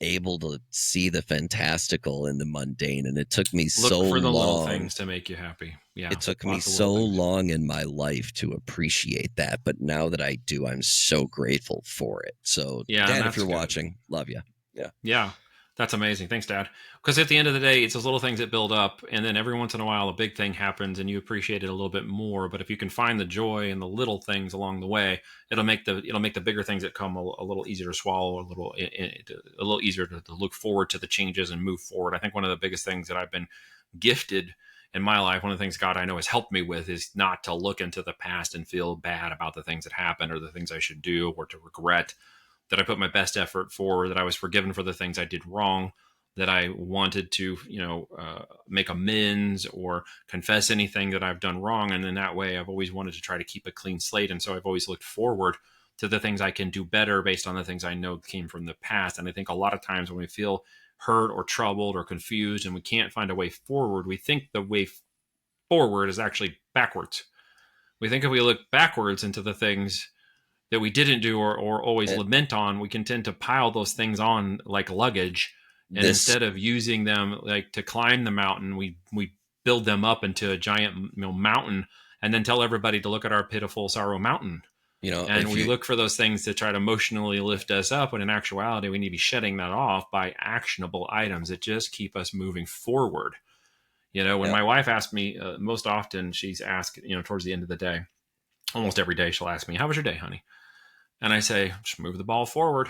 able to see the fantastical in the mundane. And it took me so Look for the little long things to make you happy. it Yeah. took me Lots of little so things. long in my life to appreciate that, but now that I do, I'm so grateful for it. So, Yeah. And Dad, if you're that's good. watching, love you. Yeah. Yeah, that's amazing. Thanks, Dad. Because at the end of the day, it's those little things that build up, and then every once in a while, a big thing happens, and you appreciate it a little bit more. But if you can find the joy in the little things along the way, it'll make the bigger things that come a little easier to swallow, a little easier to look forward to the changes and move forward. I think one of the biggest things that I've been gifted in my life, one of the things God I know has helped me with, is not to look into the past and feel bad about the things that happened or the things I should do or to regret that I put my best effort forward, that I was forgiven for the things I did wrong, that I wanted to, make amends or confess anything that I've done wrong. And in that way, I've always wanted to try to keep a clean slate. And so I've always looked forward to the things I can do better based on the things I know came from the past. And I think a lot of times when we feel hurt or troubled or confused and we can't find a way forward, we think the way forward is actually backwards. We think if we look backwards into the things that we didn't do or always And lament on, we can tend to pile those things on like luggage. And this, instead of using them like to climb the mountain, we build them up into a giant mountain and then tell everybody to look at our pitiful sorrow mountain. And if we you, look for those things to try to emotionally lift us up, when in actuality, we need to be shedding that off by actionable items that just keep us moving forward. When yeah, my wife asks me, most often she's asked, towards the end of the day, almost every day, she'll ask me, "How was your day, honey?" And I say, "Just move the ball forward."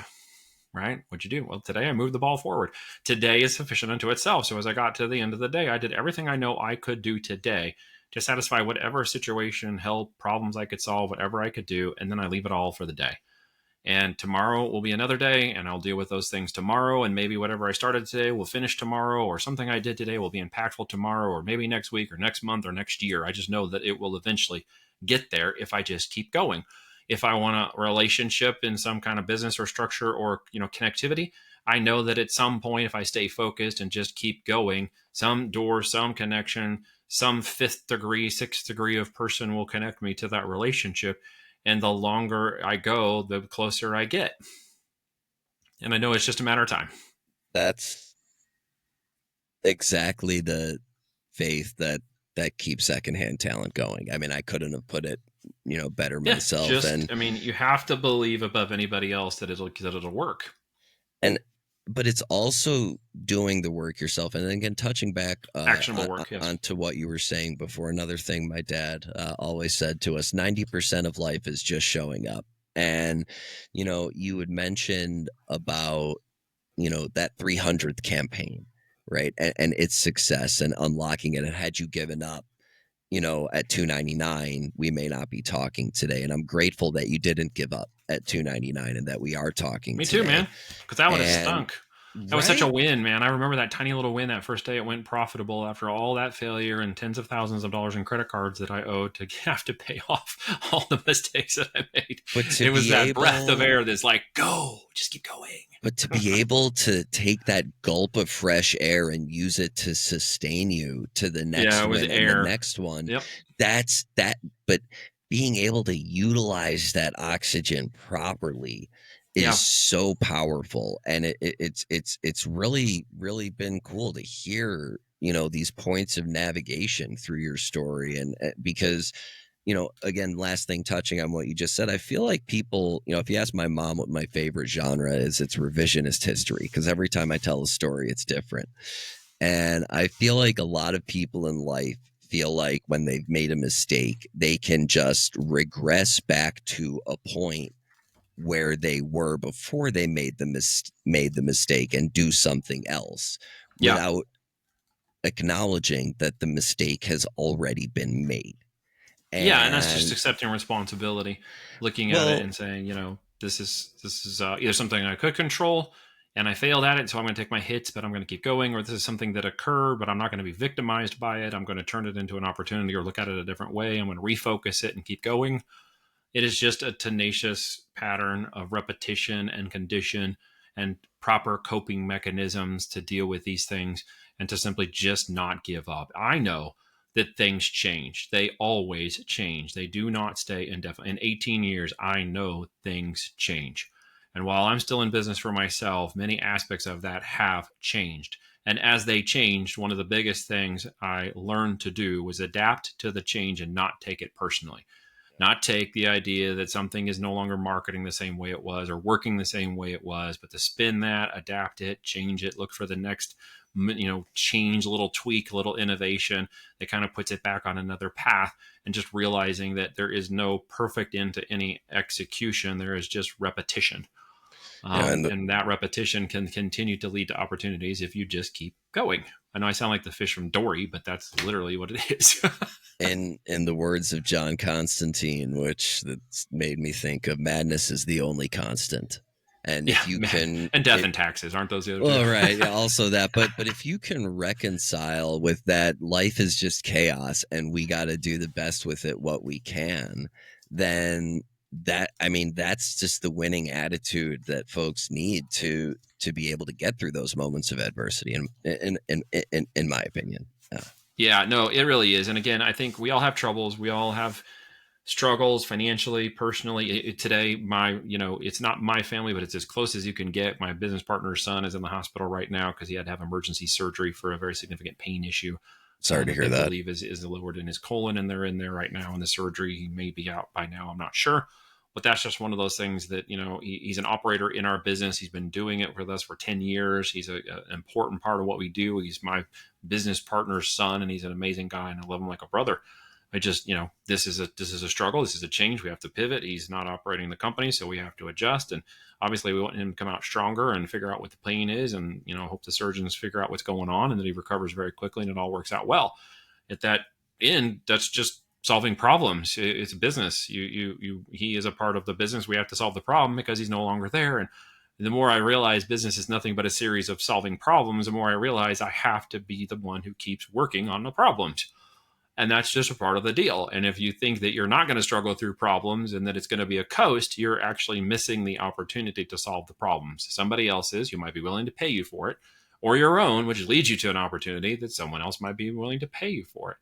Right? What'd you do? Well, today I moved the ball forward. Today is sufficient unto itself. So as I got to the end of the day, I did everything I know I could do today to satisfy whatever situation, help, problems I could solve, whatever I could do. And then I leave it all for the day. And tomorrow will be another day, and I'll deal with those things tomorrow. And maybe whatever I started today will finish tomorrow, or something I did today will be impactful tomorrow, or maybe next week, or next month, or next year. I just know that it will eventually get there if I just keep going. If I want a relationship in some kind of business or structure or connectivity, I know that at some point, if I stay focused and just keep going, some door, some connection, some fifth degree, sixth degree of person will connect me to that relationship. And the longer I go, the closer I get. And I know it's just a matter of time. that's exactly the faith that keeps secondhand talent going. I mean, I couldn't have put it, better Yeah, myself. And you have to believe above anybody else that it'll work. and but it's also doing the work yourself. And then again, touching back Actionable work, yes. onto what you were saying before, another thing my dad always said to us: 90% of life is just showing up. And you had mentioned about that 300th campaign, right? And its success and unlocking it. And had you given up, at 299, we may not be talking today. And I'm grateful that you didn't give up at 299 and that we are talking Me too, today. man. Because that would have And stunk. That was such a right, win, man. I remember that tiny little win that first day. It went profitable after all that failure and tens of thousands of dollars in credit cards that I owed to have to pay off all the mistakes that I made. but to It was be that breath of able air that's like, go, just keep going. but to be able to take that gulp of fresh air and use it to sustain you to the Yeah, next it was win and the air. next one, Yep. that's that. But being able to utilize that oxygen properly is Yeah. so powerful. And it's really been cool to hear, these points of navigation through your story. And because again, last thing, touching on what you just said, I feel like people, if you ask my mom what my favorite genre is, it's revisionist history, because every time I tell a story, it's different. And I feel like a lot of people in life feel like when they've made a mistake, they can just regress back to a point where they were before they made the mistake and do something else Yeah. without acknowledging that the mistake has already been made. Yeah, and that's just And accepting responsibility, looking at it well, and saying, this is either something I could control and I failed at it, so I'm going to take my hits, but I'm going to keep going, or this is something that occurred, but I'm not going to be victimized by it. I'm going to turn it into an opportunity or look at it a different way. I'm going to refocus it and keep going. It is just a tenacious pattern of repetition and condition and proper coping mechanisms to deal with these things and to simply just not give up. I know that things change. They always change. They do not stay indefinite. In 18 years, I know things change. And while I'm still in business for myself, many aspects of that have changed. And as they changed, one of the biggest things I learned to do was adapt to the change and not take it personally. Not take the idea that something is no longer marketing the same way it was or working the same way it was, but to spin that, adapt it, change it, look for the next, change, a little tweak, a little innovation that kind of puts it back on another path, and just realizing that there is no perfect end to any execution. There is just repetition. and And that repetition can continue to lead to opportunities if you just keep going. I know I sound like the fish from Dory, but that's literally what it is. in the words of John Constantine, which that's made me think of, madness is the only constant. And Yeah, if you man. can, And death and taxes, aren't those the other two? well, right, yeah, also that, but if you can reconcile with that, life is just chaos, and we got to do the best with it what we can. Then I mean, that's just the winning attitude that folks need to be able to get through those moments of adversity. In my opinion, Yeah, no, it really is. And again, I think we all have troubles. We all have struggles financially, personally. Today, it's not my family, but it's as close as you can get. My business partner's son is in the hospital right now because he had to have emergency surgery for a very significant pain issue sorry to that hear they that. believe is lowered in his colon, and they're in there right now in the surgery. He may be out by now. I'm not sure. But that's just one of those things that, he's an operator in our business. He's been doing it with us for 10 years. He's an important part of what we do. He's my business partner's son, and he's an amazing guy, and I love him like a brother. I just, this is a struggle. This is a change. We have to pivot. He's not operating the company, so we have to adjust. And obviously, we want him to come out stronger and figure out what the pain is, and hope the surgeons figure out what's going on, and that he recovers very quickly, and it all works out well. At that end, that's just solving problems. It's a business. He is a part of the business. We have to solve the problem because he's no longer there. And the more I realize business is nothing but a series of solving problems, the more I realize I have to be the one who keeps working on the problems. And that's just a part of the deal. And if you think that you're not going to struggle through problems and that it's going to be a coast, you're actually missing the opportunity to solve the problems. Somebody else's, you might be willing to pay you for it, or your own, which leads you to an opportunity that someone else might be willing to pay you for it.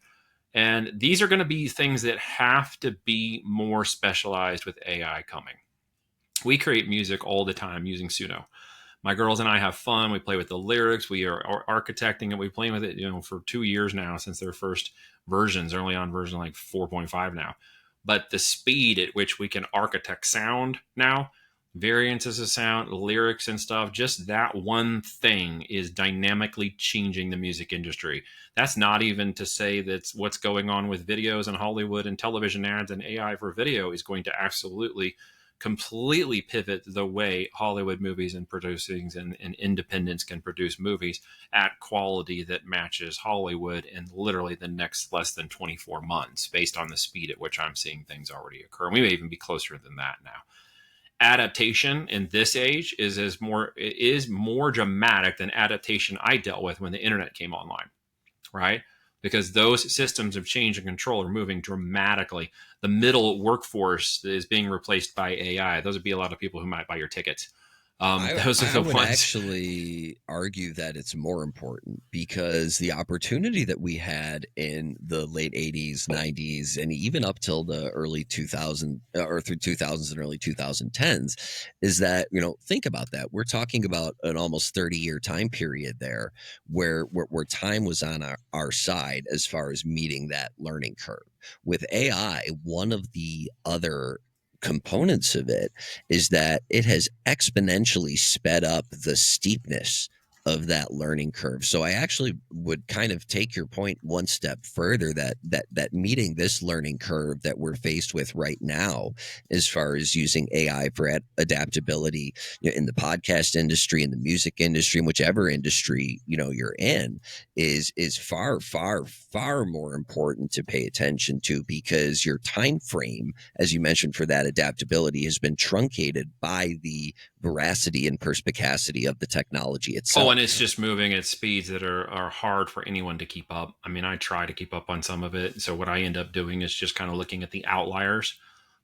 And these are going to be things that have to be more specialized with AI coming. We create music all the time using Suno. My girls and I have fun. We play with the lyrics. We are architecting it. We've played with it, for 2 years now since their first versions, early on version like 4.5 now. But the speed at which we can architect sound now, variances of sound, lyrics and stuff, just that one thing is dynamically changing the music industry. That's not even to say that what's going on with videos in Hollywood and television ads and AI for video is going to absolutely completely pivot the way Hollywood movies and producing and independents can produce movies at quality that matches Hollywood in literally the next less than 24 months, based on the speed at which I'm seeing things already occur. And we may even be closer than that now. Adaptation in this age is more dramatic than adaptation I dealt with when the internet came online, right? Because those systems of change and control are moving dramatically. The middle workforce is being replaced by AI. Those would be a lot of people who might buy your tickets. Those are the would ones. actually argue that it's more important, because the opportunity that we had in the late 80s, 90s, and even up till the early 2000s or through 2000s and early 2010s is that, think about that. We're talking about an almost 30-year time period there where time was on our side as far as meeting that learning curve. With AI, one of the other components of it is that it has exponentially sped up the steepness of that learning curve. So I actually would kind of take your point one step further, that meeting this learning curve that we're faced with right now, as far as using AI for adaptability, in the podcast industry, in the music industry, in whichever industry you're in, is far, far, far more important to pay attention to, because your time frame, as you mentioned, for that adaptability has been truncated by the veracity and perspicacity of the technology itself. Oh, and it's just moving at speeds that are hard for anyone to keep up. I mean, I try to keep up on some of it. So what I end up doing is just kind of looking at the outliers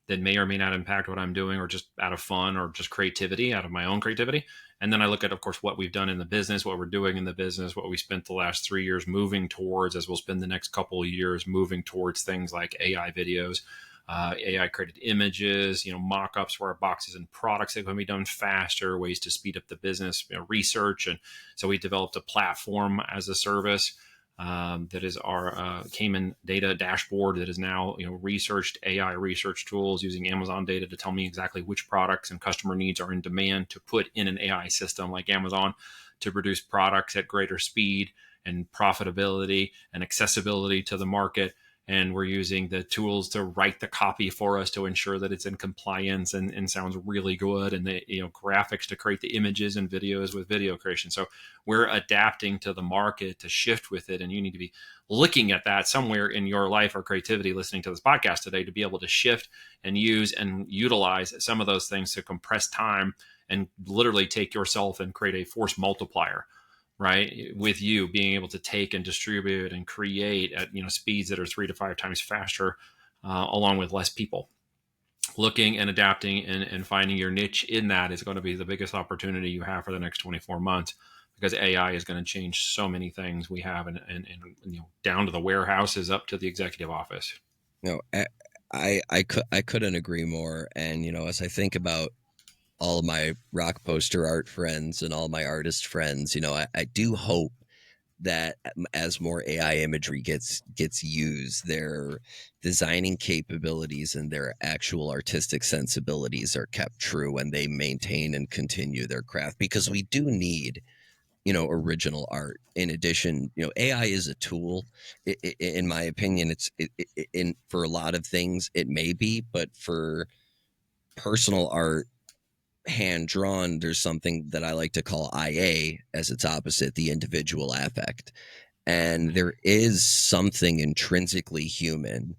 that may or may not impact what I'm doing, or just out of fun or just creativity, out of my own creativity. And then I look at, of course, what we've done in the business, what we're doing in the business, what we spent the last 3 years moving towards, as we'll spend the next couple of years moving towards things like AI videos, AI created images, mock-ups for our boxes and products that can be done faster, ways to speed up the business, research. And so we developed a platform as a service that is our Cayman data dashboard that is now researched AI research tools using Amazon data to tell me exactly which products and customer needs are in demand to put in an AI system like Amazon to produce products at greater speed and profitability and accessibility to the market. And we're using the tools to write the copy for us to ensure that it's in compliance and sounds really good, and the graphics to create the images and videos with video creation. So we're adapting to the market to shift with it, and you need to be looking at that somewhere in your life or creativity, listening to this podcast today, to be able to shift and use and utilize some of those things to compress time and literally take yourself and create a force multiplier, right? With you being able to take and distribute and create at speeds that are 3 to 5 times faster, along with less people. Looking and adapting and finding your niche in that is going to be the biggest opportunity you have for the next 24 months, because AI is going to change so many things we have, and down to the warehouses up to the executive office. I couldn't agree more. And as I think about all of my rock poster art friends and all my artist friends, I do hope that as more AI imagery gets used, their designing capabilities and their actual artistic sensibilities are kept true, and they maintain and continue their craft, because we do need, original art. In addition, AI is a tool. In my opinion, in for a lot of things it may be, but for personal art, hand drawn, there's something that I like to call IA as its opposite, the individual affect. And there is something intrinsically human,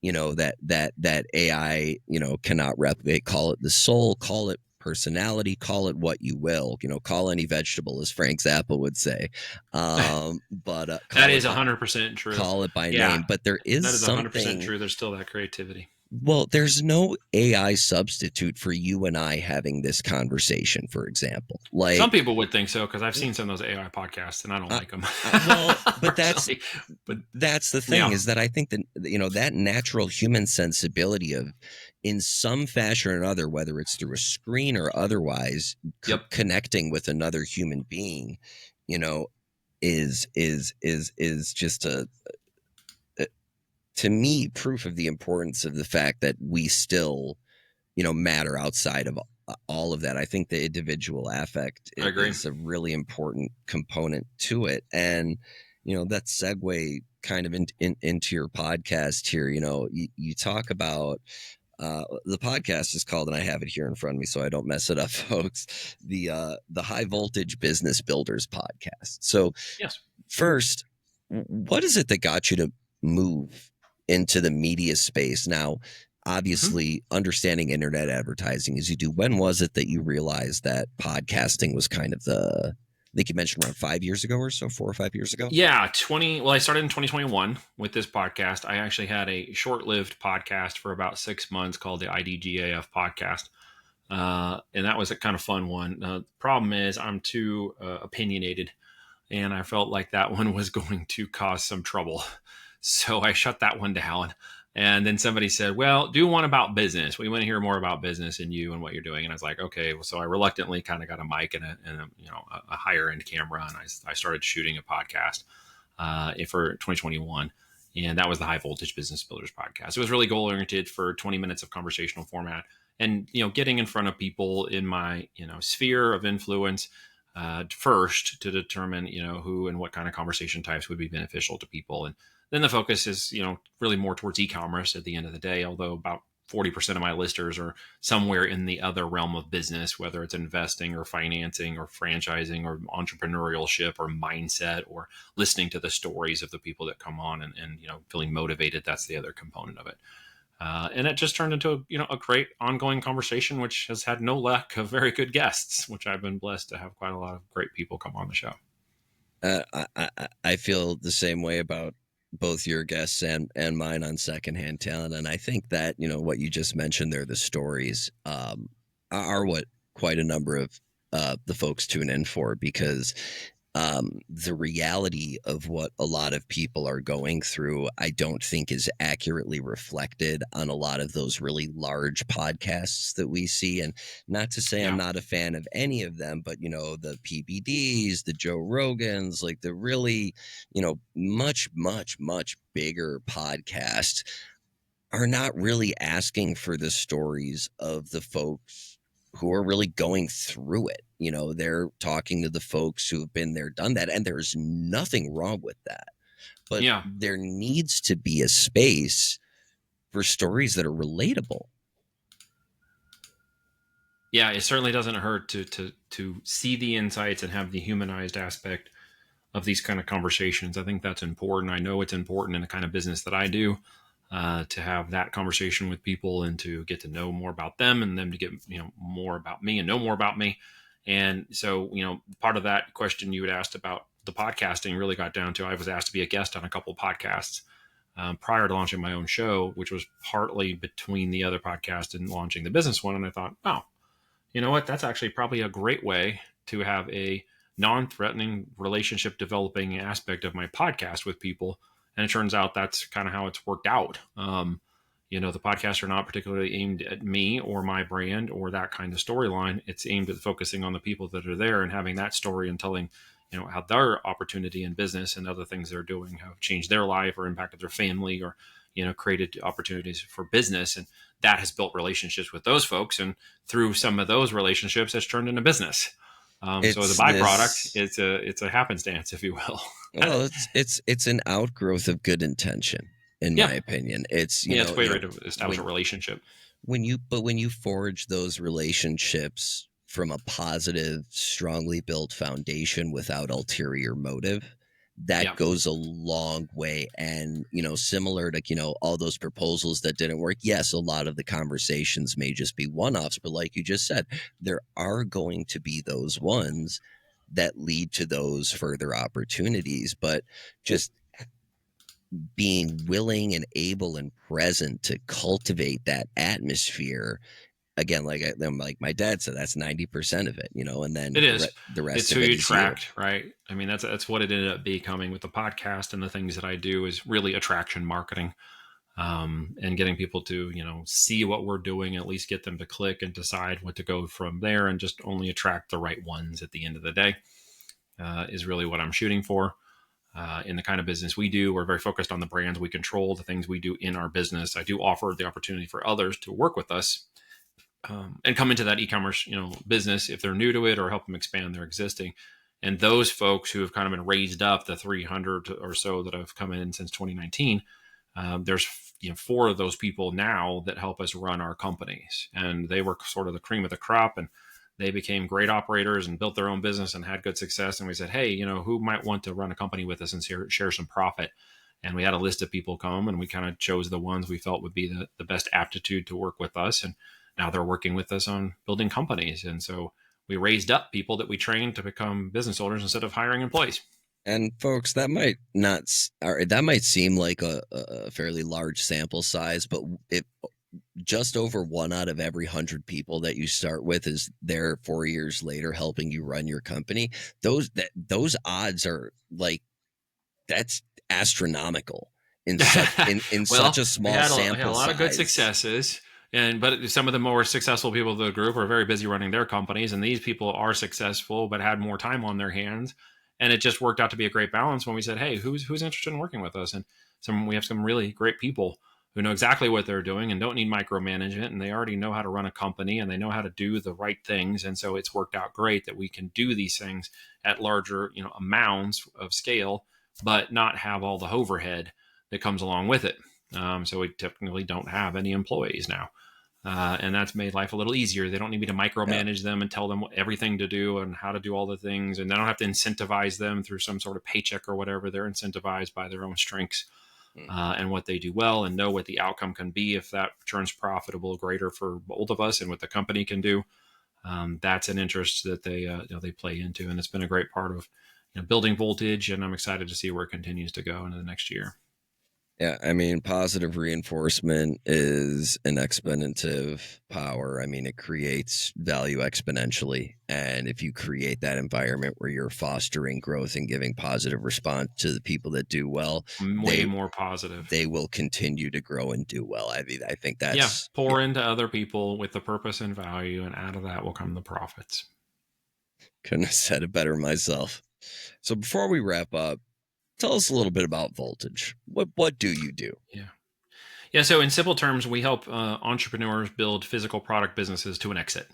that AI, cannot replicate. Call it the soul, call it personality, call it what you will, call any vegetable, as Frank Zappa would say. But That call it is by 100% true. name. Yeah, But there is that is 100% something. true. There's still that creativity. Well, there's no AI substitute for you and I having this conversation, for example. Some Like, people would think so because I've seen some of those AI podcasts and I don't uh, like them well, but personally. But that's the thing, yeah, is that I think that, that natural human sensibility of, in some fashion or another, whether it's through a screen or otherwise, yep, connecting with another human being, you know, is just a to me proof of the importance of the fact that we still, matter outside of all of that. I think the individual affect I agree. is a really important component to it. And, that segue kind of into your podcast here. You talk about, the podcast is called, and I have it here in front of me so I don't mess it up, folks, the High Voltage Business Builders podcast. So Yes. first, what is it that got you to move into the media space? Now, Mhm. obviously, understanding internet advertising as you do, when was it that you realized that podcasting was kind of I think you mentioned around 5 years ago or so, 4 or 5 years ago? Yeah, 20. Well, I started in 2021 with this podcast. I actually had a short lived podcast for about 6 months called the IDGAF podcast. And that was a kind of fun one. The problem is, I'm too opinionated, and I felt like that one was going to cause some trouble. So I shut that one down. And then somebody said, "Well, do one about business. We want to hear more about business and you and what you're doing." And I was like, "Okay." Well, so I reluctantly kind of got a mic and a higher end camera, and I started shooting a podcast for 2021. And that was the High Voltage Business Builders podcast. It was really goal oriented for 20 minutes of conversational format, and getting in front of people in my sphere of influence first to determine who and what kind of conversation types would be beneficial to people. And then the focus is really more towards e-commerce at the end of the day, although about 40% of my listers are somewhere in the other realm of business, whether it's investing or financing or franchising or entrepreneurship or mindset or listening to the stories of the people that come on and feeling motivated. That's the other component of it. And it just turned into a great ongoing conversation, which has had no lack of very good guests, which I've been blessed to have quite a lot of great people come on the show. I feel the same way about both your guests and mine on Secondhand Talent, and I think that what you just mentioned there, the stories, are what quite a number of the folks tune in for, because the reality of what a lot of people are going through, I don't think is accurately reflected on a lot of those really large podcasts that we see. And not to say I'm Yeah. not a fan of any of them, but the PBDs, the Joe Rogans, like the really, much, much, much bigger podcasts are not really asking for the stories of the folks who are really going through it. They're talking to the folks who've been there, done that, and there's nothing wrong with that. But Yeah. there needs to be a space for stories that are relatable. Yeah. It certainly doesn't hurt to see the insights and have the humanized aspect of these kind of conversations. I think that's important. I know it's important in the kind of business that I do, to have that conversation with people and to get to know more about them and them to get more about me and know more about me. And so part of that question you had asked about the podcasting really got down to, I was asked to be a guest on a couple of podcasts prior to launching my own show, which was partly between the other podcast and launching the business one. And I thought, oh, you know what? That's actually probably a great way to have a non-threatening relationship developing aspect of my podcast with people. And it turns out that's kind of how it's worked out. The podcasts are not particularly aimed at me or my brand or that kind of storyline. It's aimed at focusing on the people that are there and having that story and telling, how their opportunity in business and other things they're doing have changed their life or impacted their family, or created opportunities for business. And that has built relationships with those folks, and through some of those relationships has turned into business. So as a It's byproduct, this. it's a happenstance, if you will. Well, it's an outgrowth of good intention, in Yeah, my opinion. It's yeah, it's a great way to establish a when relationship. when you forge those relationships from a positive, strongly built foundation without ulterior motive, that Yeah, goes a long way. And similar to all those proposals that didn't work, yes, a lot of the conversations may just be one-offs, but like you just said, there are going to be those ones that lead to those further opportunities. But just being willing and able and present to cultivate that atmosphere again, like my dad said, that's 90% of it, and it then is. the rest It's who of it you is you. attract, right? I mean, that's what it ended up becoming with the podcast and the things that I do is really attraction marketing, and getting people to see what we're doing, at least get them to click and decide what to go from there, and just only attract the right ones at the end of the day, is really what I'm shooting for. In the kind of business we do, we're very focused on the brands we control, the things we do in our business. I do offer the opportunity for others to work with us, and come into that e-commerce business if they're new to it, or help them expand their existing. And those folks who have kind of been raised up, the 300 or so that have come in since 2019, there's 4 of those people now that help us run our companies, and they were sort of the cream of the crop, and they became great operators and built their own business and had good success. And we said, hey, who might want to run a company with us and share some profit? And we had a list of people come, and we kind of chose the ones we felt would be the best aptitude to work with us. And now they're working with us on building companies. And so we raised up people that we trained to become business owners instead of hiring employees. And folks, that might not, or that might seem like a fairly large sample size, but it just over 1 out of every 100 people that you start with is there 4 years later helping you run your company. Those odds are like that's astronomical in such Well, a small we had a sample lot of good size. successes, but some of the more successful people of the group are very busy running their companies, and these people are successful but had more time on their hands. And it just worked out to be a great balance when we said, hey, who's interested in working with us? And we have some really great people who know exactly what they're doing and don't need micromanagement, and they already know how to run a company, and they know how to do the right things. And so it's worked out great that we can do these things at larger amounts of scale, but not have all the overhead that comes along with it. So we technically don't have any employees now. And that's made life a little easier. They don't need me to Yeah. micromanage them and tell them everything to do and how to do all the things. And I don't have to incentivize them through some sort of paycheck or whatever. They're incentivized by their own strengths, Mm. and what they do well, and know what the outcome can be if that turns profitable greater for both of us, and what the company can do. That's an interest that they play into. And it's been a great part of building Voltage. And I'm excited to see where it continues to go into the next year. Yeah, I mean, positive reinforcement is an exponentive power. I mean, it creates value exponentially. And if you create that environment where you're fostering growth and giving positive response to the people that do well, Way they more positive. they will continue to grow and do well. I think Yeah, that's pour into other people with the purpose and value, and out of that will come the profits. couldn't have said it better myself. So before we wrap up, tell us a little bit about Voltage. What do you do? Yeah. Yeah. So, in simple terms, we help entrepreneurs build physical product businesses to an exit.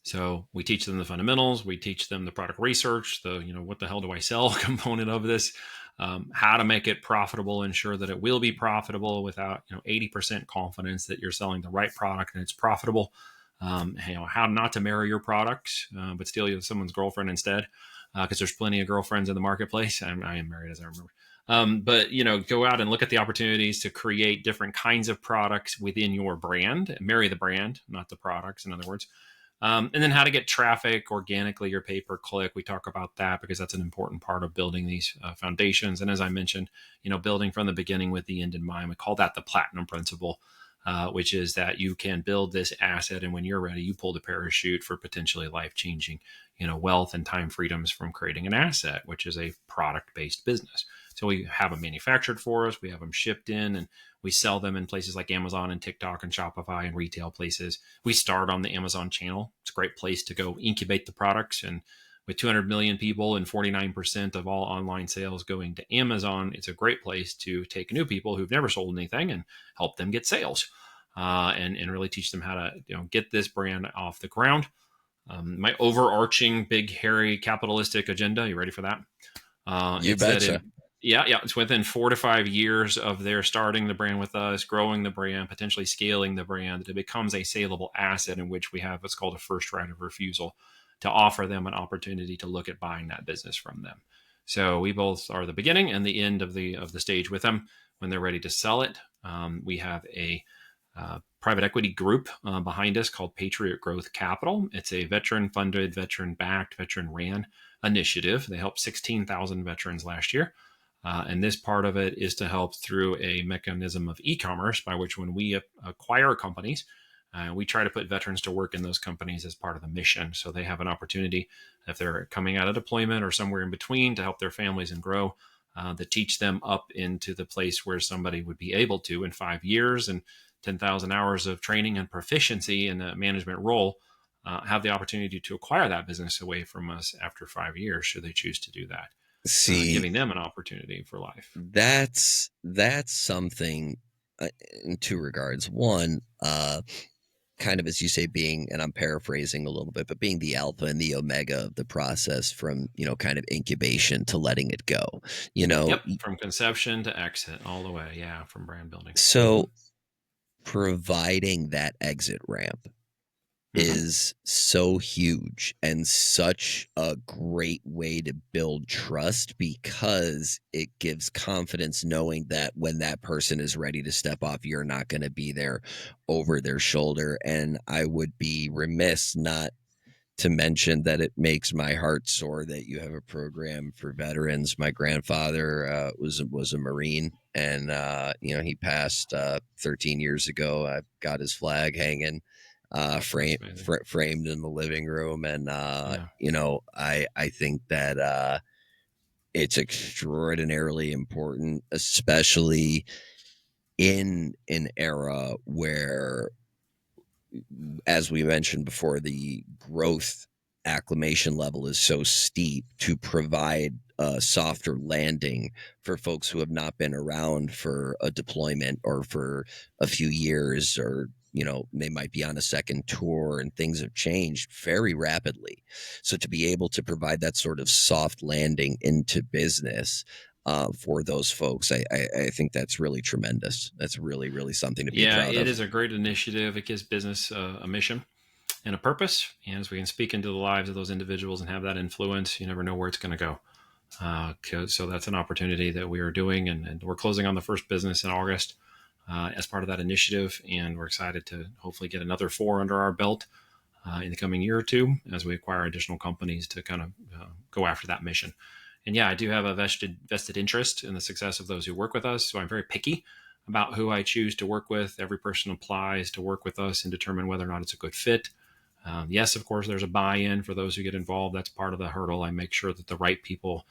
So we teach them the fundamentals. We teach them the product research, the what the hell do I sell component of this, how to make it profitable, ensure that it will be profitable without 80% confidence that you're selling the right product and it's profitable. How not to marry your products, but steal someone's girlfriend instead, because there's plenty of girlfriends in the marketplace. I am married, as I remember. But go out and look at the opportunities to create different kinds of products within your brand, marry the brand, not the products, in other words. And then how to get traffic organically or pay per click. We talk about that because that's an important part of building these foundations. And as I mentioned, building from the beginning with the end in mind. We call that the platinum principle, which is that you can build this asset, and when you're ready, you pull the parachute for potentially life-changing, wealth and time freedoms from creating an asset, which is a product-based business. So we have them manufactured for us, we have them shipped in, and we sell them in places like Amazon and TikTok and Shopify and retail places. We start on the Amazon channel. It's a great place to go incubate the products and with 200 million people and 49% of all online sales going to Amazon, it's a great place to take new people who've never sold anything and help them get sales, and really teach them how to get this brand off the ground. My overarching big hairy capitalistic agenda. You ready for that? You It's that betcha. in it's within 4 to 5 years of their starting the brand with us, growing the brand, potentially scaling the brand, that it becomes a saleable asset in which we have what's called a first right of refusal to offer them an opportunity to look at buying that business from them. So we both are the beginning and the end of the stage with them when they're ready to sell it. We have a private equity group behind us called Patriot Growth Capital. It's a veteran funded, veteran backed, veteran ran initiative. They helped 16,000 veterans last year. And this part of it is to help through a mechanism of e-commerce by which when we acquire companies, we try to put veterans to work in those companies as part of the mission. So they have an opportunity, if they're coming out of deployment or somewhere in between, to help their families and grow, to teach them up into the place where somebody would be able to in 5 years and 10,000 hours of training and proficiency in a management role, have the opportunity to acquire that business away from us after 5 years, should they choose to do that, See, giving them an opportunity for life. that's something in two regards. One, kind of as you say, being, and I'm paraphrasing a little bit, but being the alpha and the omega of the process from, kind of incubation to letting it go, you know. Yep, from conception to exit, all the way. Yeah, from brand building. So providing that exit ramp Mm-hmm. is so huge and such a great way to build trust, because it gives confidence knowing that when that person is ready to step off, you're not going to be there over their shoulder. And I would be remiss not to mention that it makes my heart sore that you have a program for veterans. My grandfather was a Marine, and he passed 13 years ago. I've got his flag hanging, That's amazing. framed in the living room, and Yeah. I think that it's extraordinarily important, especially in an era where, as we mentioned before, the growth acclimation level is so steep, to provide a softer landing for folks who have not been around for a deployment or for a few years, or they might be on a second tour and things have changed very rapidly. So to be able to provide that sort of soft landing into business for those folks, I think that's really tremendous. That's really, really something to be Yeah, proud it of. is a great initiative. It gives business a mission and a purpose. And as we can speak into the lives of those individuals and have that influence, you never know where it's going to go. So that's an opportunity that we are doing, and we're closing on the first business in August as part of that initiative. And we're excited to hopefully get another 4 under our belt in the coming year or two as we acquire additional companies to kind of go after that mission. And yeah, I do have a vested interest in the success of those who work with us. So I'm very picky about who I choose to work with. Every person applies to work with us and determine whether or not it's a good fit. Yes, of course, there's a buy-in for those who get involved. That's part of the hurdle. I make sure that the right people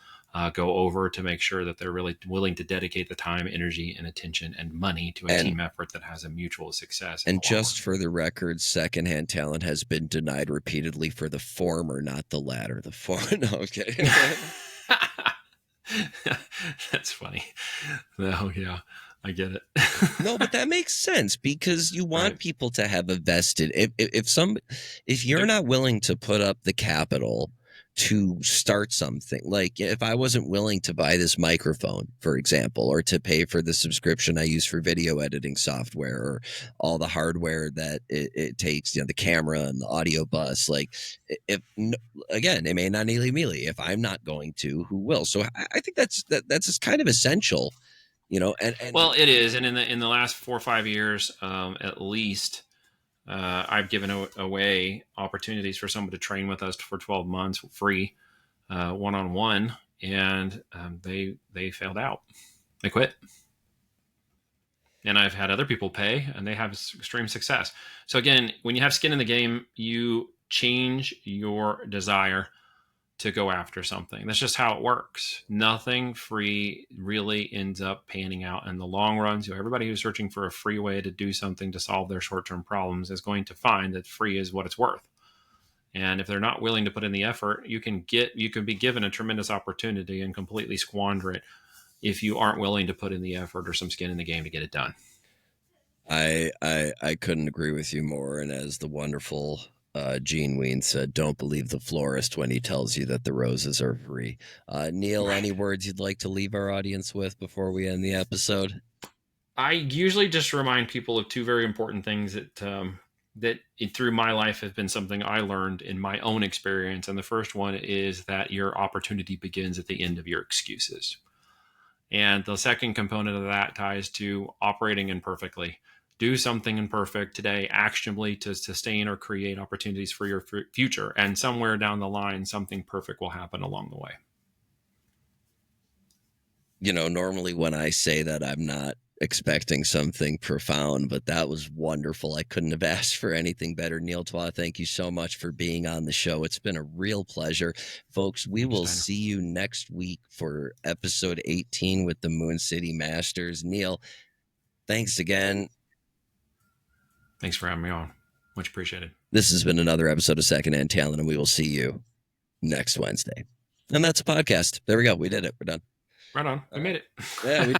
go over to make sure that they're really willing to dedicate the time, energy, and attention and money to a And team effort that has a mutual success in the And long run. just for the record, Secondhand Talent has been denied repeatedly for the former, not the latter. The former. No, okay. That's funny. No, yeah, I get it. No, but that makes sense, because you want Right. people to have a vested. If you're Yep. not willing to put up the capital to start something, like if I wasn't willing to buy this microphone, for example, or to pay for the subscription I use for video editing software, or all the hardware that it takes, the camera and the audio bus, like, if again, it may not neely mealy. If I'm not going to, who will? So I think that's just kind of essential, and Well, it is, and in the last 4 or 5 years, at least, I've given away opportunities for someone to train with us for 12 months free, one on one, and they failed out. They quit. And I've had other people pay, and they have extreme success. So again, when you have skin in the game, you change your desire to go after something. That's just how it works. Nothing free really ends up panning out in the long run. So everybody who's searching for a free way to do something to solve their short-term problems is going to find that free is what it's worth. And if they're not willing to put in the effort, you can be given a tremendous opportunity and completely squander it if you aren't willing to put in the effort or some skin in the game to get it done. I couldn't agree with you more. And as the wonderful Gene Ween said, don't believe the florist when he tells you that the roses are free. Neil, Right. any words you'd like to leave our audience with before we end the episode? I usually just remind people of two very important things that through my life have been something I learned in my own experience. And the first one is that your opportunity begins at the end of your excuses. And the second component of that ties to operating imperfectly. Do something imperfect today, actionably, to sustain or create opportunities for your future. And somewhere down the line, something perfect will happen along the way. Normally when I say that, I'm not expecting something profound, but that was wonderful. I couldn't have asked for anything better. Neil Twa, thank you so much for being on the show. It's been a real pleasure. Folks, we Thank you, will Steiner. see you next week for episode 18 with the Moon City Masters. Neil, thanks again. Thanks for having me on. Much appreciated. This has been another episode of Secondhand Talent, and we will see you next Wednesday. And that's a podcast. There we go. We did it. We're done. Right on. We made it. Yeah, we